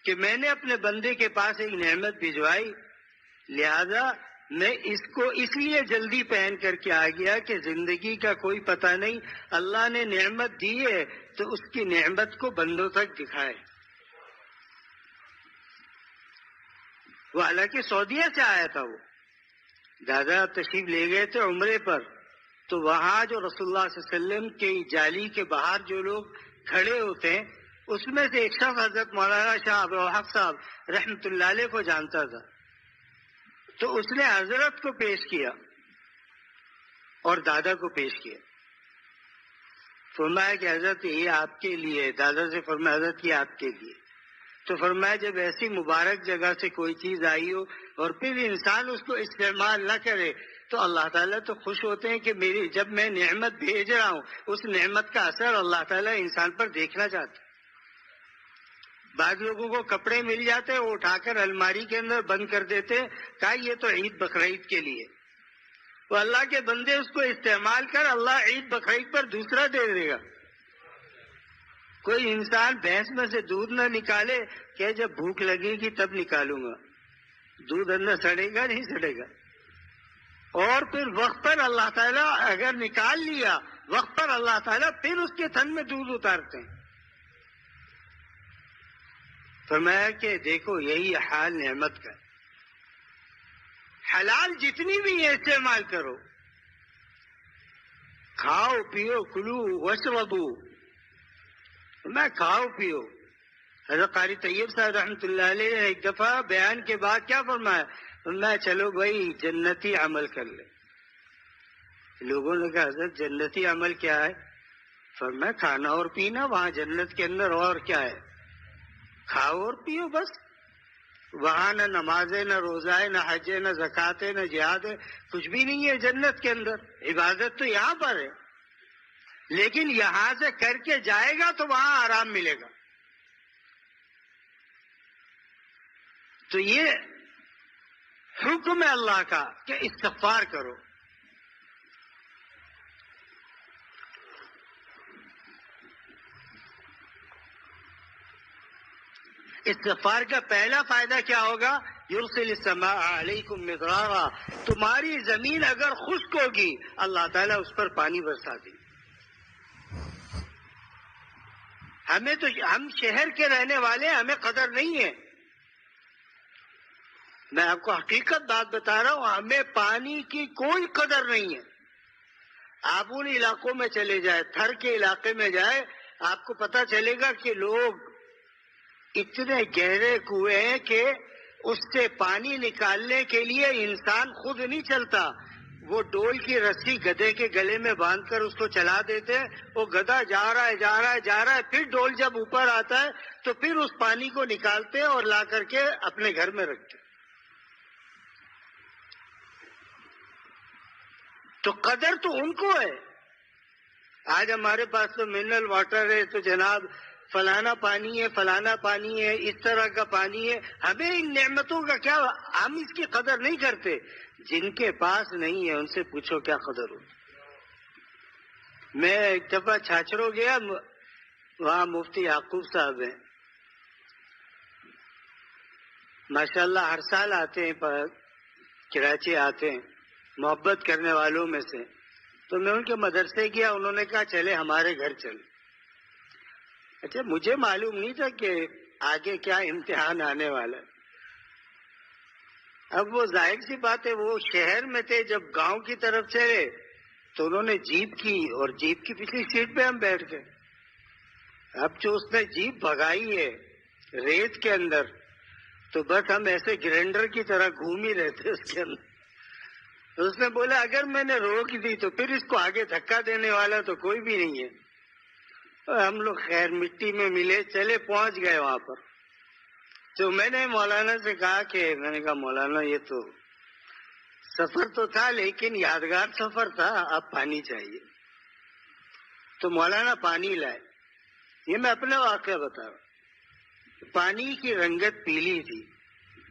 کہ میں نے اپنے بندے کے پاس ایک نعمت بھجوائی, لہذا میں اس کو اس لیے جلدی پہن کر کے آ گیا کہ زندگی کا کوئی پتہ نہیں, اللہ نے نعمت دی ہے تو اس کی نعمت کو بندوں تک دکھائے. وہ حالانکہ سعودیہ سے آیا تھا, وہ دادا تشریف لے گئے تھے عمرے پر, تو وہاں جو رسول اللہ صلی اللہ علیہ وسلم کی جالی کے باہر جو لوگ کھڑے ہوتے ہیں اس میں سے ایک شخص حضرت مولانا شاہ عبد الحق صاحب رحمۃ اللہ علیہ کو جانتا تھا. تو اس نے حضرت کو پیش کیا اور دادا کو پیش کیا. فرمایا کہ حضرت یہ آپ کے لیے. دادا سے فرمایا حضرت یہ آپ کے لیے. تو فرمایا جب ایسی مبارک جگہ سے کوئی چیز آئی ہو اور پھر انسان اس کو استعمال نہ کرے تو اللہ تعالیٰ تو خوش ہوتے ہیں کہ میری جب میں نعمت بھیج رہا ہوں اس نعمت کا اثر اللہ تعالیٰ انسان پر دیکھنا چاہتا ہے. بعض لوگوں کو کپڑے مل جاتے ہیں, وہ اٹھا کر الماری کے اندر بند کر دیتے, کہا یہ تو عید بقرعید کے لیے. وہ اللہ کے بندے اس کو استعمال کر, اللہ عید بقرعید پر دوسرا دے دے گا. کوئی انسان بھینس میں سے دودھ نہ نکالے کہ جب بھوک لگے گی تب نکالوں گا, دودھ اندر سڑے گا نہیں سڑے گا. اور پھر وقت پر اللہ تعالیٰ اگر نکال لیا وقت پر اللہ تعالیٰ پھر اس کے تھن میں دودھ اتارتے ہیں. فرمایا کہ دیکھو یہی حال نعمت کا. حلال جتنی بھی ہے استعمال کرو, کھاؤ پیو کلو وشربو. میں کھاؤ پیو, حضرت قاری طیب صاحب رحمۃ اللہ علیہ نے ایک دفعہ بیان کے بعد کیا فرمایا؟ فرمایا چلو بھائی جنتی عمل کر لیں. لوگوں نے کہا حضرت جنتی عمل کیا ہے؟ فرمایا کھانا اور پینا. وہاں جنت کے اندر اور کیا ہے؟ کھاؤ اور پیو بس. وہاں نہ نماز ہے، نہ روزہ ہے، نہ حج ہے، نہ زکوٰۃ ہے، نہ جہاد ہے، کچھ بھی نہیں ہے جنت کے اندر. عبادت تو یہاں پر ہے، لیکن یہاں سے کر کے جائے گا تو وہاں آرام ملے گا. تو یہ حکم ہے اللہ کا کہ استغفار کرو. استغفار کا پہلا فائدہ کیا ہوگا؟ یرسل السماء علیکم مدرارا. تمہاری زمین اگر خشک ہوگی اللہ تعالیٰ اس پر پانی برسا دے. ہمیں تو ہم شہر کے رہنے والے ہمیں قدر نہیں ہے. میں آپ کو حقیقت بات بتا رہا ہوں، ہمیں پانی کی کوئی قدر نہیں ہے. آپ ان علاقوں میں چلے جائیں، تھر کے علاقے میں جائیں، آپ کو پتا چلے گا کہ لوگ اتنے گہرے کنویں ہیں کہ اس سے پانی نکالنے کے لیے انسان خود نہیں چلتا. وہ ڈول کی رسی گدھے کے گلے میں باندھ کر اس کو چلا دیتے ہیں. وہ گدھا جا رہا ہے جا رہا ہے جا رہا ہے، پھر ڈول جب اوپر آتا ہے تو پھر اس پانی کو نکالتے ہیں اور لا کر کے اپنے گھر میں رکھتے ہیں. تو قدر تو ان کو ہے. آج ہمارے پاس تو منرل واٹر ہے تو جناب فلانا پانی ہے، فلانا پانی ہے، اس طرح کا پانی ہے. ہمیں ان نعمتوں کا کیا، ہم اس کی قدر نہیں کرتے. جن کے پاس نہیں ہے ان سے پوچھو کیا قدر ہو. میں ایک دفعہ چھاچرو گیا، وہاں مفتی یعقوب صاحب ہیں، ماشاءاللہ ہر سال آتے ہیں، کراچی آتے ہیں، محبت کرنے والوں میں سے. تو میں ان کے مدرسے گیا، انہوں نے کہا چلے ہمارے گھر چل. اچھا مجھے معلوم نہیں تھا کہ آگے کیا امتحان آنے والا ہے. اب وہ ظاہر سی بات ہے، وہ شہر میں تھے، جب گاؤں کی طرف چلے تو انہوں نے جیپ کی، اور جیپ کی پچھلی سیٹ پہ ہم بیٹھ گئے. اب جو اس نے جیپ بھگائی ہے ریت کے اندر، تو بس ہم ایسے گرینڈر کی طرح گھوم ہی رہتے اس کے اندر. اس نے بولا اگر میں نے روک دی تو پھر اس کو آگے دھکا دینے والا تو کوئی بھی نہیں ہے. ہم لوگ خیر مٹی میں ملے، چلے پہنچ گئے وہاں پر. تو میں نے مولانا سے کہا کہ میں نے کہا مولانا یہ تو سفر تو تھا لیکن یادگار سفر تھا، اب پانی چاہیے. تو مولانا پانی لائے. یہ میں اپنا واقعہ بتا رہا ہوں. پانی کی رنگت پیلی تھی.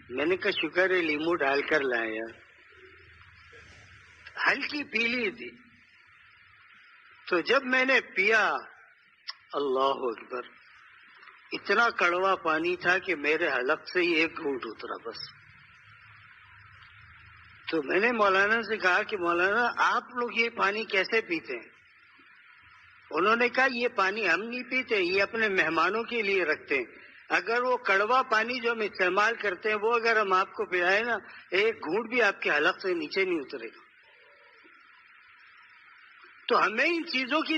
میں نے کہا شکر ہے لیمو ڈال کر لائے یار. ہلکی پیلی تھی. تو جب میں نے پیا، اللہ اکبر، اتنا کڑوا پانی تھا کہ میرے حلق سے ہی ایک گھونٹ اترا بس. تو میں نے مولانا سے کہا کہ مولانا آپ لوگ یہ پانی کیسے پیتے ہیں؟ انہوں نے کہا یہ پانی ہم نہیں پیتے، یہ اپنے مہمانوں کے لیے رکھتے ہیں. اگر وہ کڑوا پانی جو ہم استعمال کرتے ہیں وہ اگر ہم آپ کو پلائیں نا، ایک گھونٹ بھی آپ کے حلق سے نیچے نہیں اترے گا. تو ہمیں ان چیزوں کی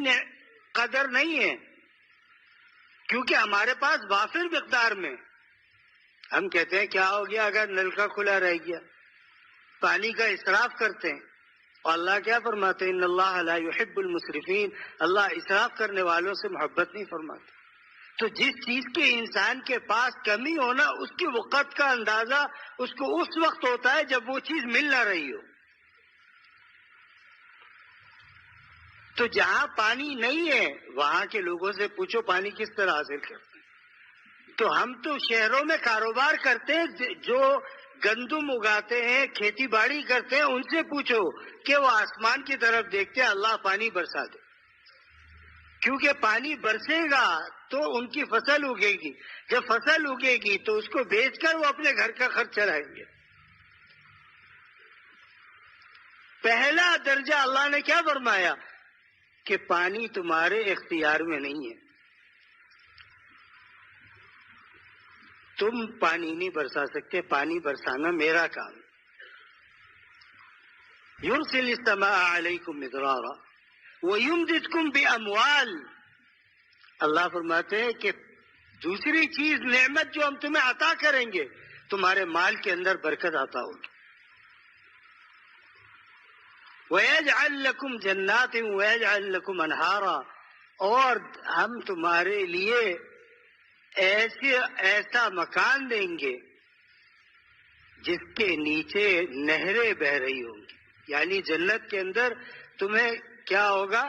قدر نہیں ہے، کیونکہ ہمارے پاس وافر مقدار میں. ہم کہتے ہیں کیا ہو گیا اگر نل کا کھلا رہ گیا، پانی کا اسراف کرتے ہیں. اور اللہ کیا فرماتے ہیں؟ ان اللہ لا يحب المسرفین. اللہ اسراف کرنے والوں سے محبت نہیں فرماتے. تو جس چیز کے انسان کے پاس کمی ہونا، اس کی وقت کا اندازہ اس کو اس وقت ہوتا ہے جب وہ چیز مل نہ رہی ہو. تو جہاں پانی نہیں ہے وہاں کے لوگوں سے پوچھو پانی کس طرح حاصل کرتے ہیں. تو ہم تو شہروں میں کاروبار کرتے ہیں، جو گندم اگاتے ہیں، کھیتی باڑی کرتے ہیں، ان سے پوچھو کہ وہ آسمان کی طرف دیکھتے ہیں اللہ پانی برسا دے. کیونکہ پانی برسے گا تو ان کی فصل اگے گی. جب فصل اگے گی تو اس کو بیچ کر وہ اپنے گھر کا خرچ چلائیں گے. پہلا درجہ اللہ نے کیا فرمایا کہ پانی تمہارے اختیار میں نہیں ہے. تم پانی نہیں برسا سکتے، پانی برسانا میرا کام. یرسل السماء علیکم مدرارا ویمددکم باموال. اللہ فرماتے ہیں کہ دوسری چیز نعمت جو ہم تمہیں عطا کریں گے، تمہارے مال کے اندر برکت عطا ہوگی. وَيَجْعَلْ لَكُمْ جَنَّاتٍ وَيَجْعَلْ لَكُمْ أَنْهَارًا، اور ہم تمہارے لیے ایسا مکان دیں گے جس کے نیچے نہریں بہ رہی ہوں گی. یعنی جنت کے اندر تمہیں کیا ہوگا؟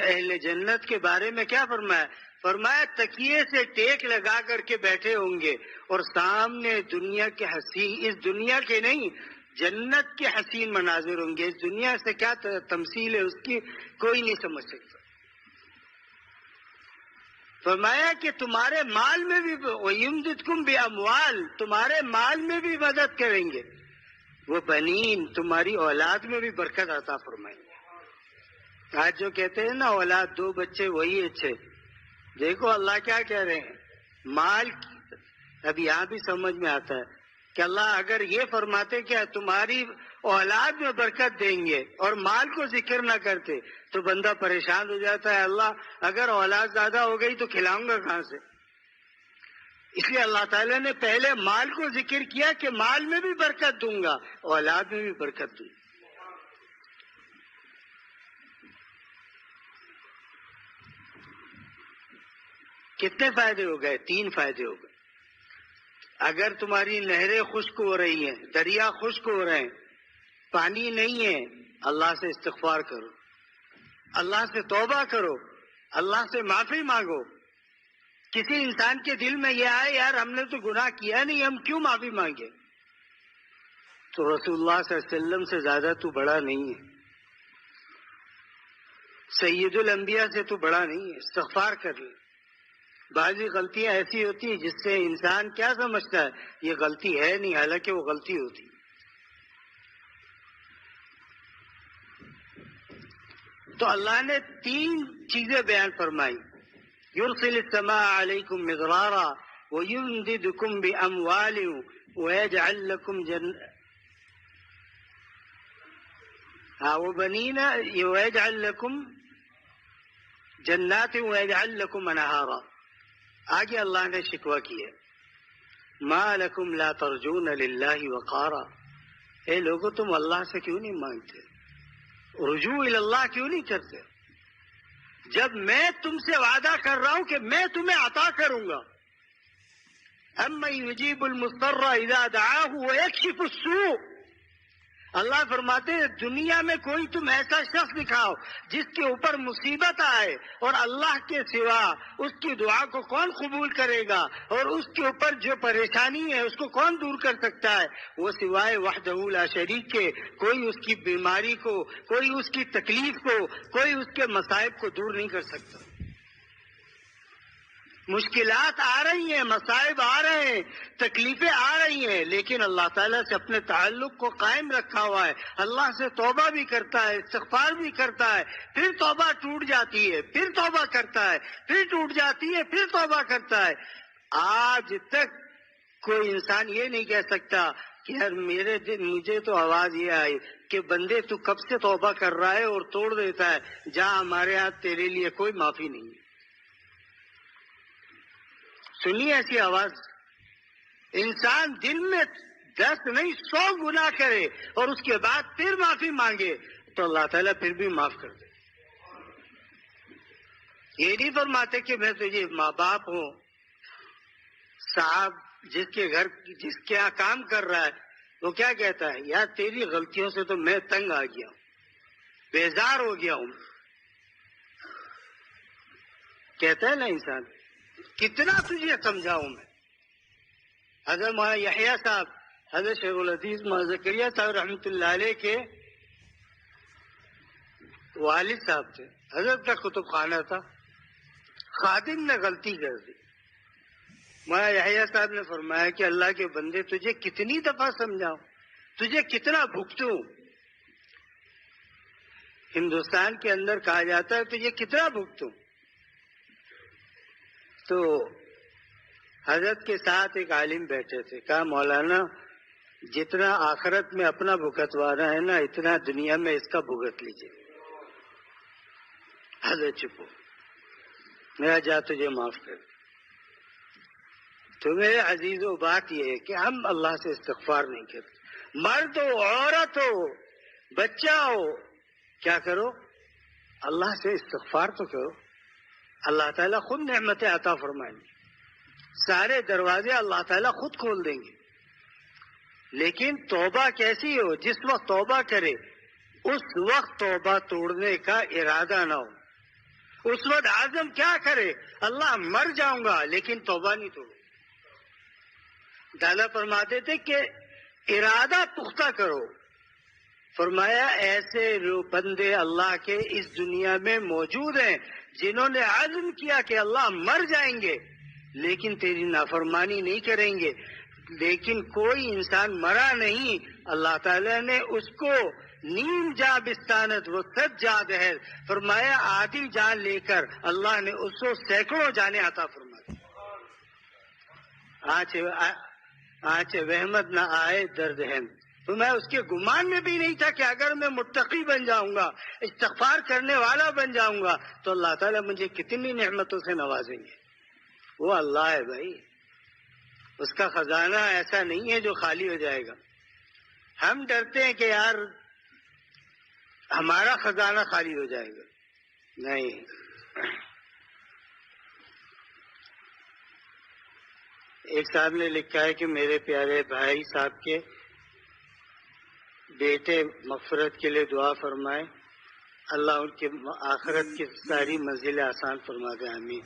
اہل جنت کے بارے میں کیا فرمایا؟ فرمایا تکیے سے ٹیک لگا کر کے بیٹھے ہوں گے اور سامنے دنیا کے حسین، اس دنیا کے نہیں جنت کے حسین مناظر ہوں گے. اس دنیا سے کیا تمثیل ہے اس کی کوئی نہیں سمجھ سکتا. فرمایا کہ تمہارے مال میں بھی وَيُمْدِدْكُمْ بِأَمْوَالٍ، تمہارے مال میں بھی مدد کریں گے. وہ بنین، تمہاری اولاد میں بھی برکت عطا فرمائیں گے. آج جو کہتے ہیں نا اولاد 2 بچے وہی اچھے، دیکھو اللہ کیا کہہ رہے ہیں. مال اب یہاں بھی سمجھ میں آتا ہے کہ اللہ اگر یہ فرماتے کہ تمہاری اولاد میں برکت دیں گے اور مال کو ذکر نہ کرتے تو بندہ پریشان ہو جاتا ہے. اللہ اگر اولاد زیادہ ہو گئی تو کھلاؤں گا کہاں سے؟ اس لیے اللہ تعالیٰ نے پہلے مال کو ذکر کیا کہ مال میں بھی برکت دوں گا، اولاد میں بھی برکت دوں گا. کتنے فائدے ہو گئے؟ 3 فائدے ہو گئے. اگر تمہاری نہریں خشک ہو رہی ہیں، دریا خشک ہو رہے ہیں، پانی نہیں ہے، اللہ سے استغفار کرو، اللہ سے توبہ کرو، اللہ سے معافی مانگو. کسی انسان کے دل میں یہ آئے یار ہم نے تو گناہ کیا نہیں، ہم کیوں معافی مانگے؟ تو رسول اللہ صلی اللہ علیہ وسلم سے زیادہ تو بڑا نہیں ہے، سید الانبیاء سے تو بڑا نہیں ہے. استغفار کر لے. بعضی غلطیاں ایسی ہوتی ہیں جس سے انسان کیا سمجھتا ہے یہ غلطی ہے نہیں، حالانکہ وہ غلطی ہوتی. تو اللہ نے 3 چیزیں بیان فرمائی. یرسل السماء علیکم مدرارا ویمددکم باموال ویجعل لکم وبنین ویجعل لکم جنات ویجعل لکم انہارا. آگے اللہ نے شکوہ کیا ما لکم لا ترجون للہ وقارا. اے لوگو تم اللہ سے کیوں نہیں مانگتے، رجوع اللہ کیوں نہیں کرتے؟ جب میں تم سے وعدہ کر رہا ہوں کہ میں تمہیں عطا کروں گا. اَمَّن يُجِيبُ الْمُضْطَرَّ إِذَا دَعَاهُ وَيَكْشِفُ السُّوءَ. اللہ فرماتے ہیں دنیا میں کوئی تم ایسا شخص دکھاؤ جس کے اوپر مصیبت آئے اور اللہ کے سوا اس کی دعا کو کون قبول کرے گا، اور اس کے اوپر جو پریشانی ہے اس کو کون دور کر سکتا ہے؟ وہ سوائے وحدہ لا شریک کے کوئی اس کی بیماری کو، کوئی اس کی تکلیف کو، کوئی اس کے مصائب کو دور نہیں کر سکتا. مشکلات آ رہی ہیں، مصائب آ رہے ہیں، تکلیفیں آ رہی ہیں، لیکن اللہ تعالیٰ سے اپنے تعلق کو قائم رکھا ہوا ہے. اللہ سے توبہ بھی کرتا ہے، استغفار بھی کرتا ہے، پھر توبہ ٹوٹ جاتی ہے، پھر توبہ کرتا ہے، پھر ٹوٹ جاتی ہے، پھر توبہ کرتا ہے. آج تک کوئی انسان یہ نہیں کہہ سکتا کہ یار میرے دل مجھے تو آواز یہ آئی کہ بندے تو کب سے توبہ کر رہا ہے اور توڑ دیتا ہے، جہاں ہمارے ہاتھ تیرے لیے کوئی معافی نہیں ہے. سنی ایسی آواز؟ انسان دن میں 10 نہیں 100 گناہ کرے اور اس کے بعد پھر معافی مانگے تو اللہ تعالیٰ پھر بھی معاف کر دے. یہ نہیں فرماتے کہ میں تجھے ماں باپ ہوں، صاحب جس کے گھر جس کے یہاں کام کر رہا ہے وہ کیا کہتا ہے، یار تیری غلطیوں سے تو میں تنگ آ گیا ہوں، بیزار ہو گیا ہوں. کہتا ہے نا انسان، کتنا تجھے سمجھاؤں میں. حضرت مولانا یحییٰ صاحب، حضرت شیخ الحدیث مولانا زکریا صاحب رحمۃ اللہ علیہ کے والد صاحب تھے، حضرت کا کتب خانہ تھا. خادم نے غلطی کر دی. مولانا یحییٰ صاحب نے فرمایا کہ اللہ کے بندے تجھے کتنی دفعہ سمجھاؤں، تجھے کتنا بھگتوں. ہندوستان کے اندر کہا جاتا ہے تجھے کتنا بھگتوں. تو حضرت کے ساتھ ایک عالم بیٹھے تھے، کہا مولانا جتنا آخرت میں اپنا بھگتوانا ہے نا اتنا دنیا میں اس کا بھگت لیجیے. حضرت چپ ہو. میرا جا تجھے معاف کر دے. تو میرے عزیزوں بات یہ ہے کہ ہم اللہ سے استغفار نہیں کرتے. مرد ہو، عورت ہو، بچہ ہو، کیا کرو؟ اللہ سے استغفار تو کرو. اللہ تعالیٰ خود نعمتیں عطا فرمائیں گے، سارے دروازے اللہ تعالیٰ خود کھول دیں گے. لیکن توبہ کیسی ہو؟ جس وقت توبہ کرے اس وقت توبہ توڑنے کا ارادہ نہ ہو. اس وقت عزم کیا کرے؟ اللہ مر جاؤں گا لیکن توبہ نہیں توڑوں. دادا فرماتے تھے کہ ارادہ پختہ کرو. فرمایا ایسے بندے اللہ کے اس دنیا میں موجود ہیں جنہوں نے عزم کیا کہ اللہ مر جائیں گے لیکن تیری نافرمانی نہیں کریں گے. لیکن کوئی انسان مرا نہیں، اللہ تعالیٰ نے اس کو نیم جا بستانت وہ سب جاد ہے فرمایا. آدھی جان لے کر اللہ نے اس کو سینکڑوں جانے عطا فرما دی. آج وہمت نہ آئے درد ہے. تو میں اس کے گمان میں بھی نہیں تھا کہ اگر میں متقی بن جاؤں گا، استغفار کرنے والا بن جاؤں گا تو اللہ تعالیٰ مجھے کتنی نعمتوں سے نوازیں گے. وہ اللہ ہے بھائی، اس کا خزانہ ایسا نہیں ہے جو خالی ہو جائے گا. ہم ڈرتے ہیں کہ یار ہمارا خزانہ خالی ہو جائے گا. نہیں، ایک صاحب نے لکھا ہے کہ میرے پیارے بھائی صاحب کے بیٹے مغفرت کے لیے دعا فرمائے، اللہ ان کے آخرت کی ساری منزلیں آسان فرما دے، آمین.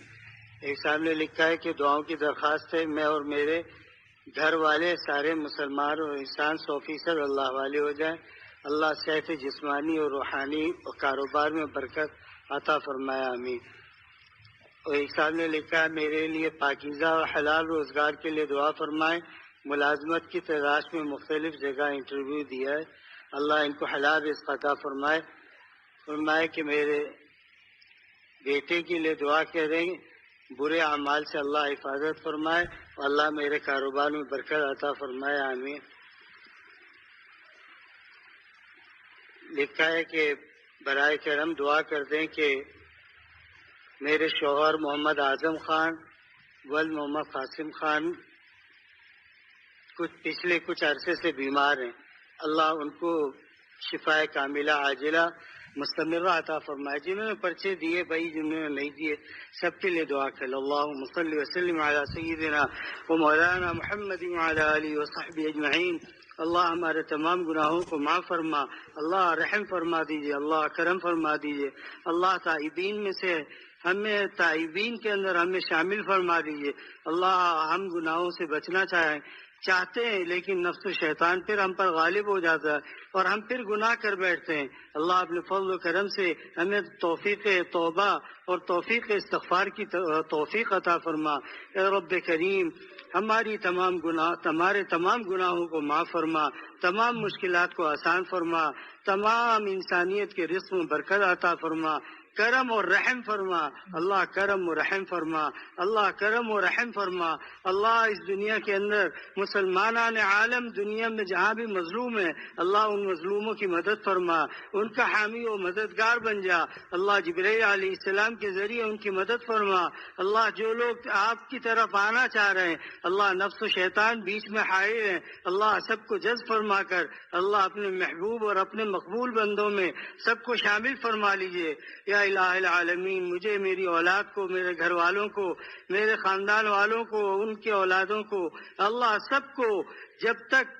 ایک صاحب نے لکھا ہے کہ دعاؤں کی درخواست ہے، میں اور میرے گھر والے سارے مسلمان اور انسان 100% اللہ والے ہو جائیں. اللہ صحت جسمانی اور روحانی اور کاروبار میں برکت عطا فرمایا، آمین. اور ایک صاحب نے لکھا ہے میرے لیے پاکیزہ اور حلال روزگار کے لیے دعا فرمائیں. ملازمت کی تلاش میں مختلف جگہ انٹرویو دیا ہے، اللہ ان کو حلال رزق عطا فرمائے. فرمائے کہ میرے بیٹے کے لیے دعا کریں، برے اعمال سے اللہ حفاظت فرمائے اور اللہ میرے کاروبار میں برکت عطا فرمائے، آمین. لکھا ہے کہ برائے کرم دعا کر دیں کہ میرے شوہر محمد اعظم خان ولد محمد قاسم خان پچھلے کچھ عرصے سے بیمار ہیں، اللہ ان کو شفا کاملہ عاجلہ مستمرہ عطا فرمائے. جنہوں نے پرچے دیے بھائی، جنہوں نے نہیں دیے، سب کے لیے دعا کریں. اللہم صلی وسلم علی سیدنا و مولانا محمد وعلی آلہ وصحبہ اجمعین. اللہ ہمارے تمام گناہوں کو معاف فرما، اللہ رحم فرما دیجئے، اللہ کرم فرما دیجئے. اللہ تائبین میں سے ہمیں تائبین کے اندر ہمیں شامل فرما دیجئے. اللہ ہم گناہوں سے بچنا چاہتے ہیں لیکن نفس و شیطان پھر ہم پر غالب ہو جاتا ہے اور ہم پھر گناہ کر بیٹھتے ہیں. اللہ اپنے فضل و کرم سے ہمیں توفیق توبہ اور توفیق استغفار کی توفیق عطا فرما. اے رب کریم، ہمارے تمام گناہوں کو معاف فرما، تمام مشکلات کو آسان فرما، تمام انسانیت کے رزق میں برکت عطا فرما، کرم اور رحم فرما. اللہ کرم و رحم فرما، اللہ کرم و رحم فرما. اللہ اس دنیا کے اندر مسلمانان عالم دنیا میں جہاں بھی مظلوم ہیں، اللہ ان مظلوموں کی مدد فرما، ان کا حامی و مددگار بن جا. اللہ جبرائیل علیہ السلام کے ذریعے ان کی مدد فرما. اللہ جو لوگ آپ کی طرف آنا چاہ رہے ہیں، اللہ نفس و شیطان بیچ میں حائل ہیں، اللہ سب کو جذب فرما کر اللہ اپنے محبوب اور اپنے مقبول بندوں میں سب کو شامل فرما لیجئے. یا الہ العالمین، مجھے، میری اولاد کو، میرے گھر والوں کو، میرے خاندان والوں کو، ان کے اولادوں کو، اللہ سب کو جب تک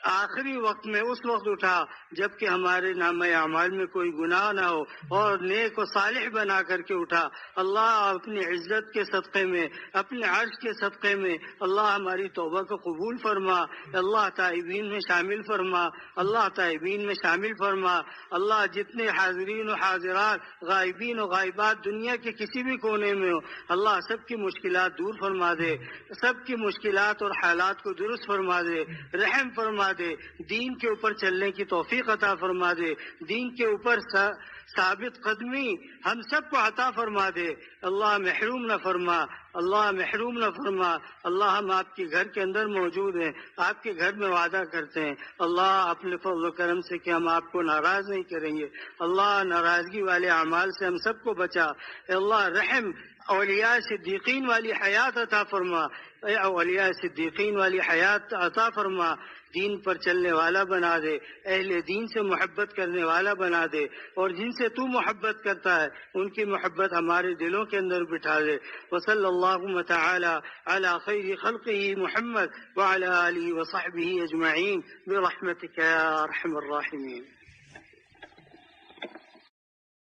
آخری وقت میں اس وقت اٹھا جبکہ ہمارے نامہ اعمال میں کوئی گناہ نہ ہو اور نیک و صالح بنا کر کے اٹھا. اللہ اپنی عزت کے صدقے میں، اپنے عرش کے صدقے میں اللہ ہماری توبہ کو قبول فرما. اللہ تائبین میں شامل فرما، اللہ تائبین میں شامل فرما. اللہ جتنے حاضرین و حاضرات، غائبین و غائبات دنیا کے کسی بھی کونے میں ہو، اللہ سب کی مشکلات دور فرما دے، سب کی مشکلات اور حالات کو درست فرما دے، رحم فرما دے، دین کے اوپر چلنے کی توفیق عطا فرما دے، دین کے اوپر ثابت قدمی ہم سب کو عطا فرما دے. اللہ محروم نہ فرما. اللہ محروم نہ فرما. اللہ ہم آپ کے گھر کے اندر موجود ہیں, آپ کے گھر میں وعدہ کرتے ہیں اللہ اپنے فضل و کرم سے کہ ہم آپ کو ناراض نہیں کریں گے. اللہ ناراضگی والے اعمال سے ہم سب کو بچا. اے اللہ رحم اولیاء صدیقین والی حیات عطا فرما. اے اولیاء صدیقین والی حیات عطا فرما. دین پر چلنے والا بنا دے, اہل دین سے محبت کرنے والا بنا دے, اور جن سے تو محبت کرتا ہے ان کی محبت ہمارے دلوں کے اندر بٹھا دے. وصلی اللہ تعالی علی خیر خلقہ محمد وعلی آلہ وصحبہ اجمعین برحمتک یا ارحم الراحمین.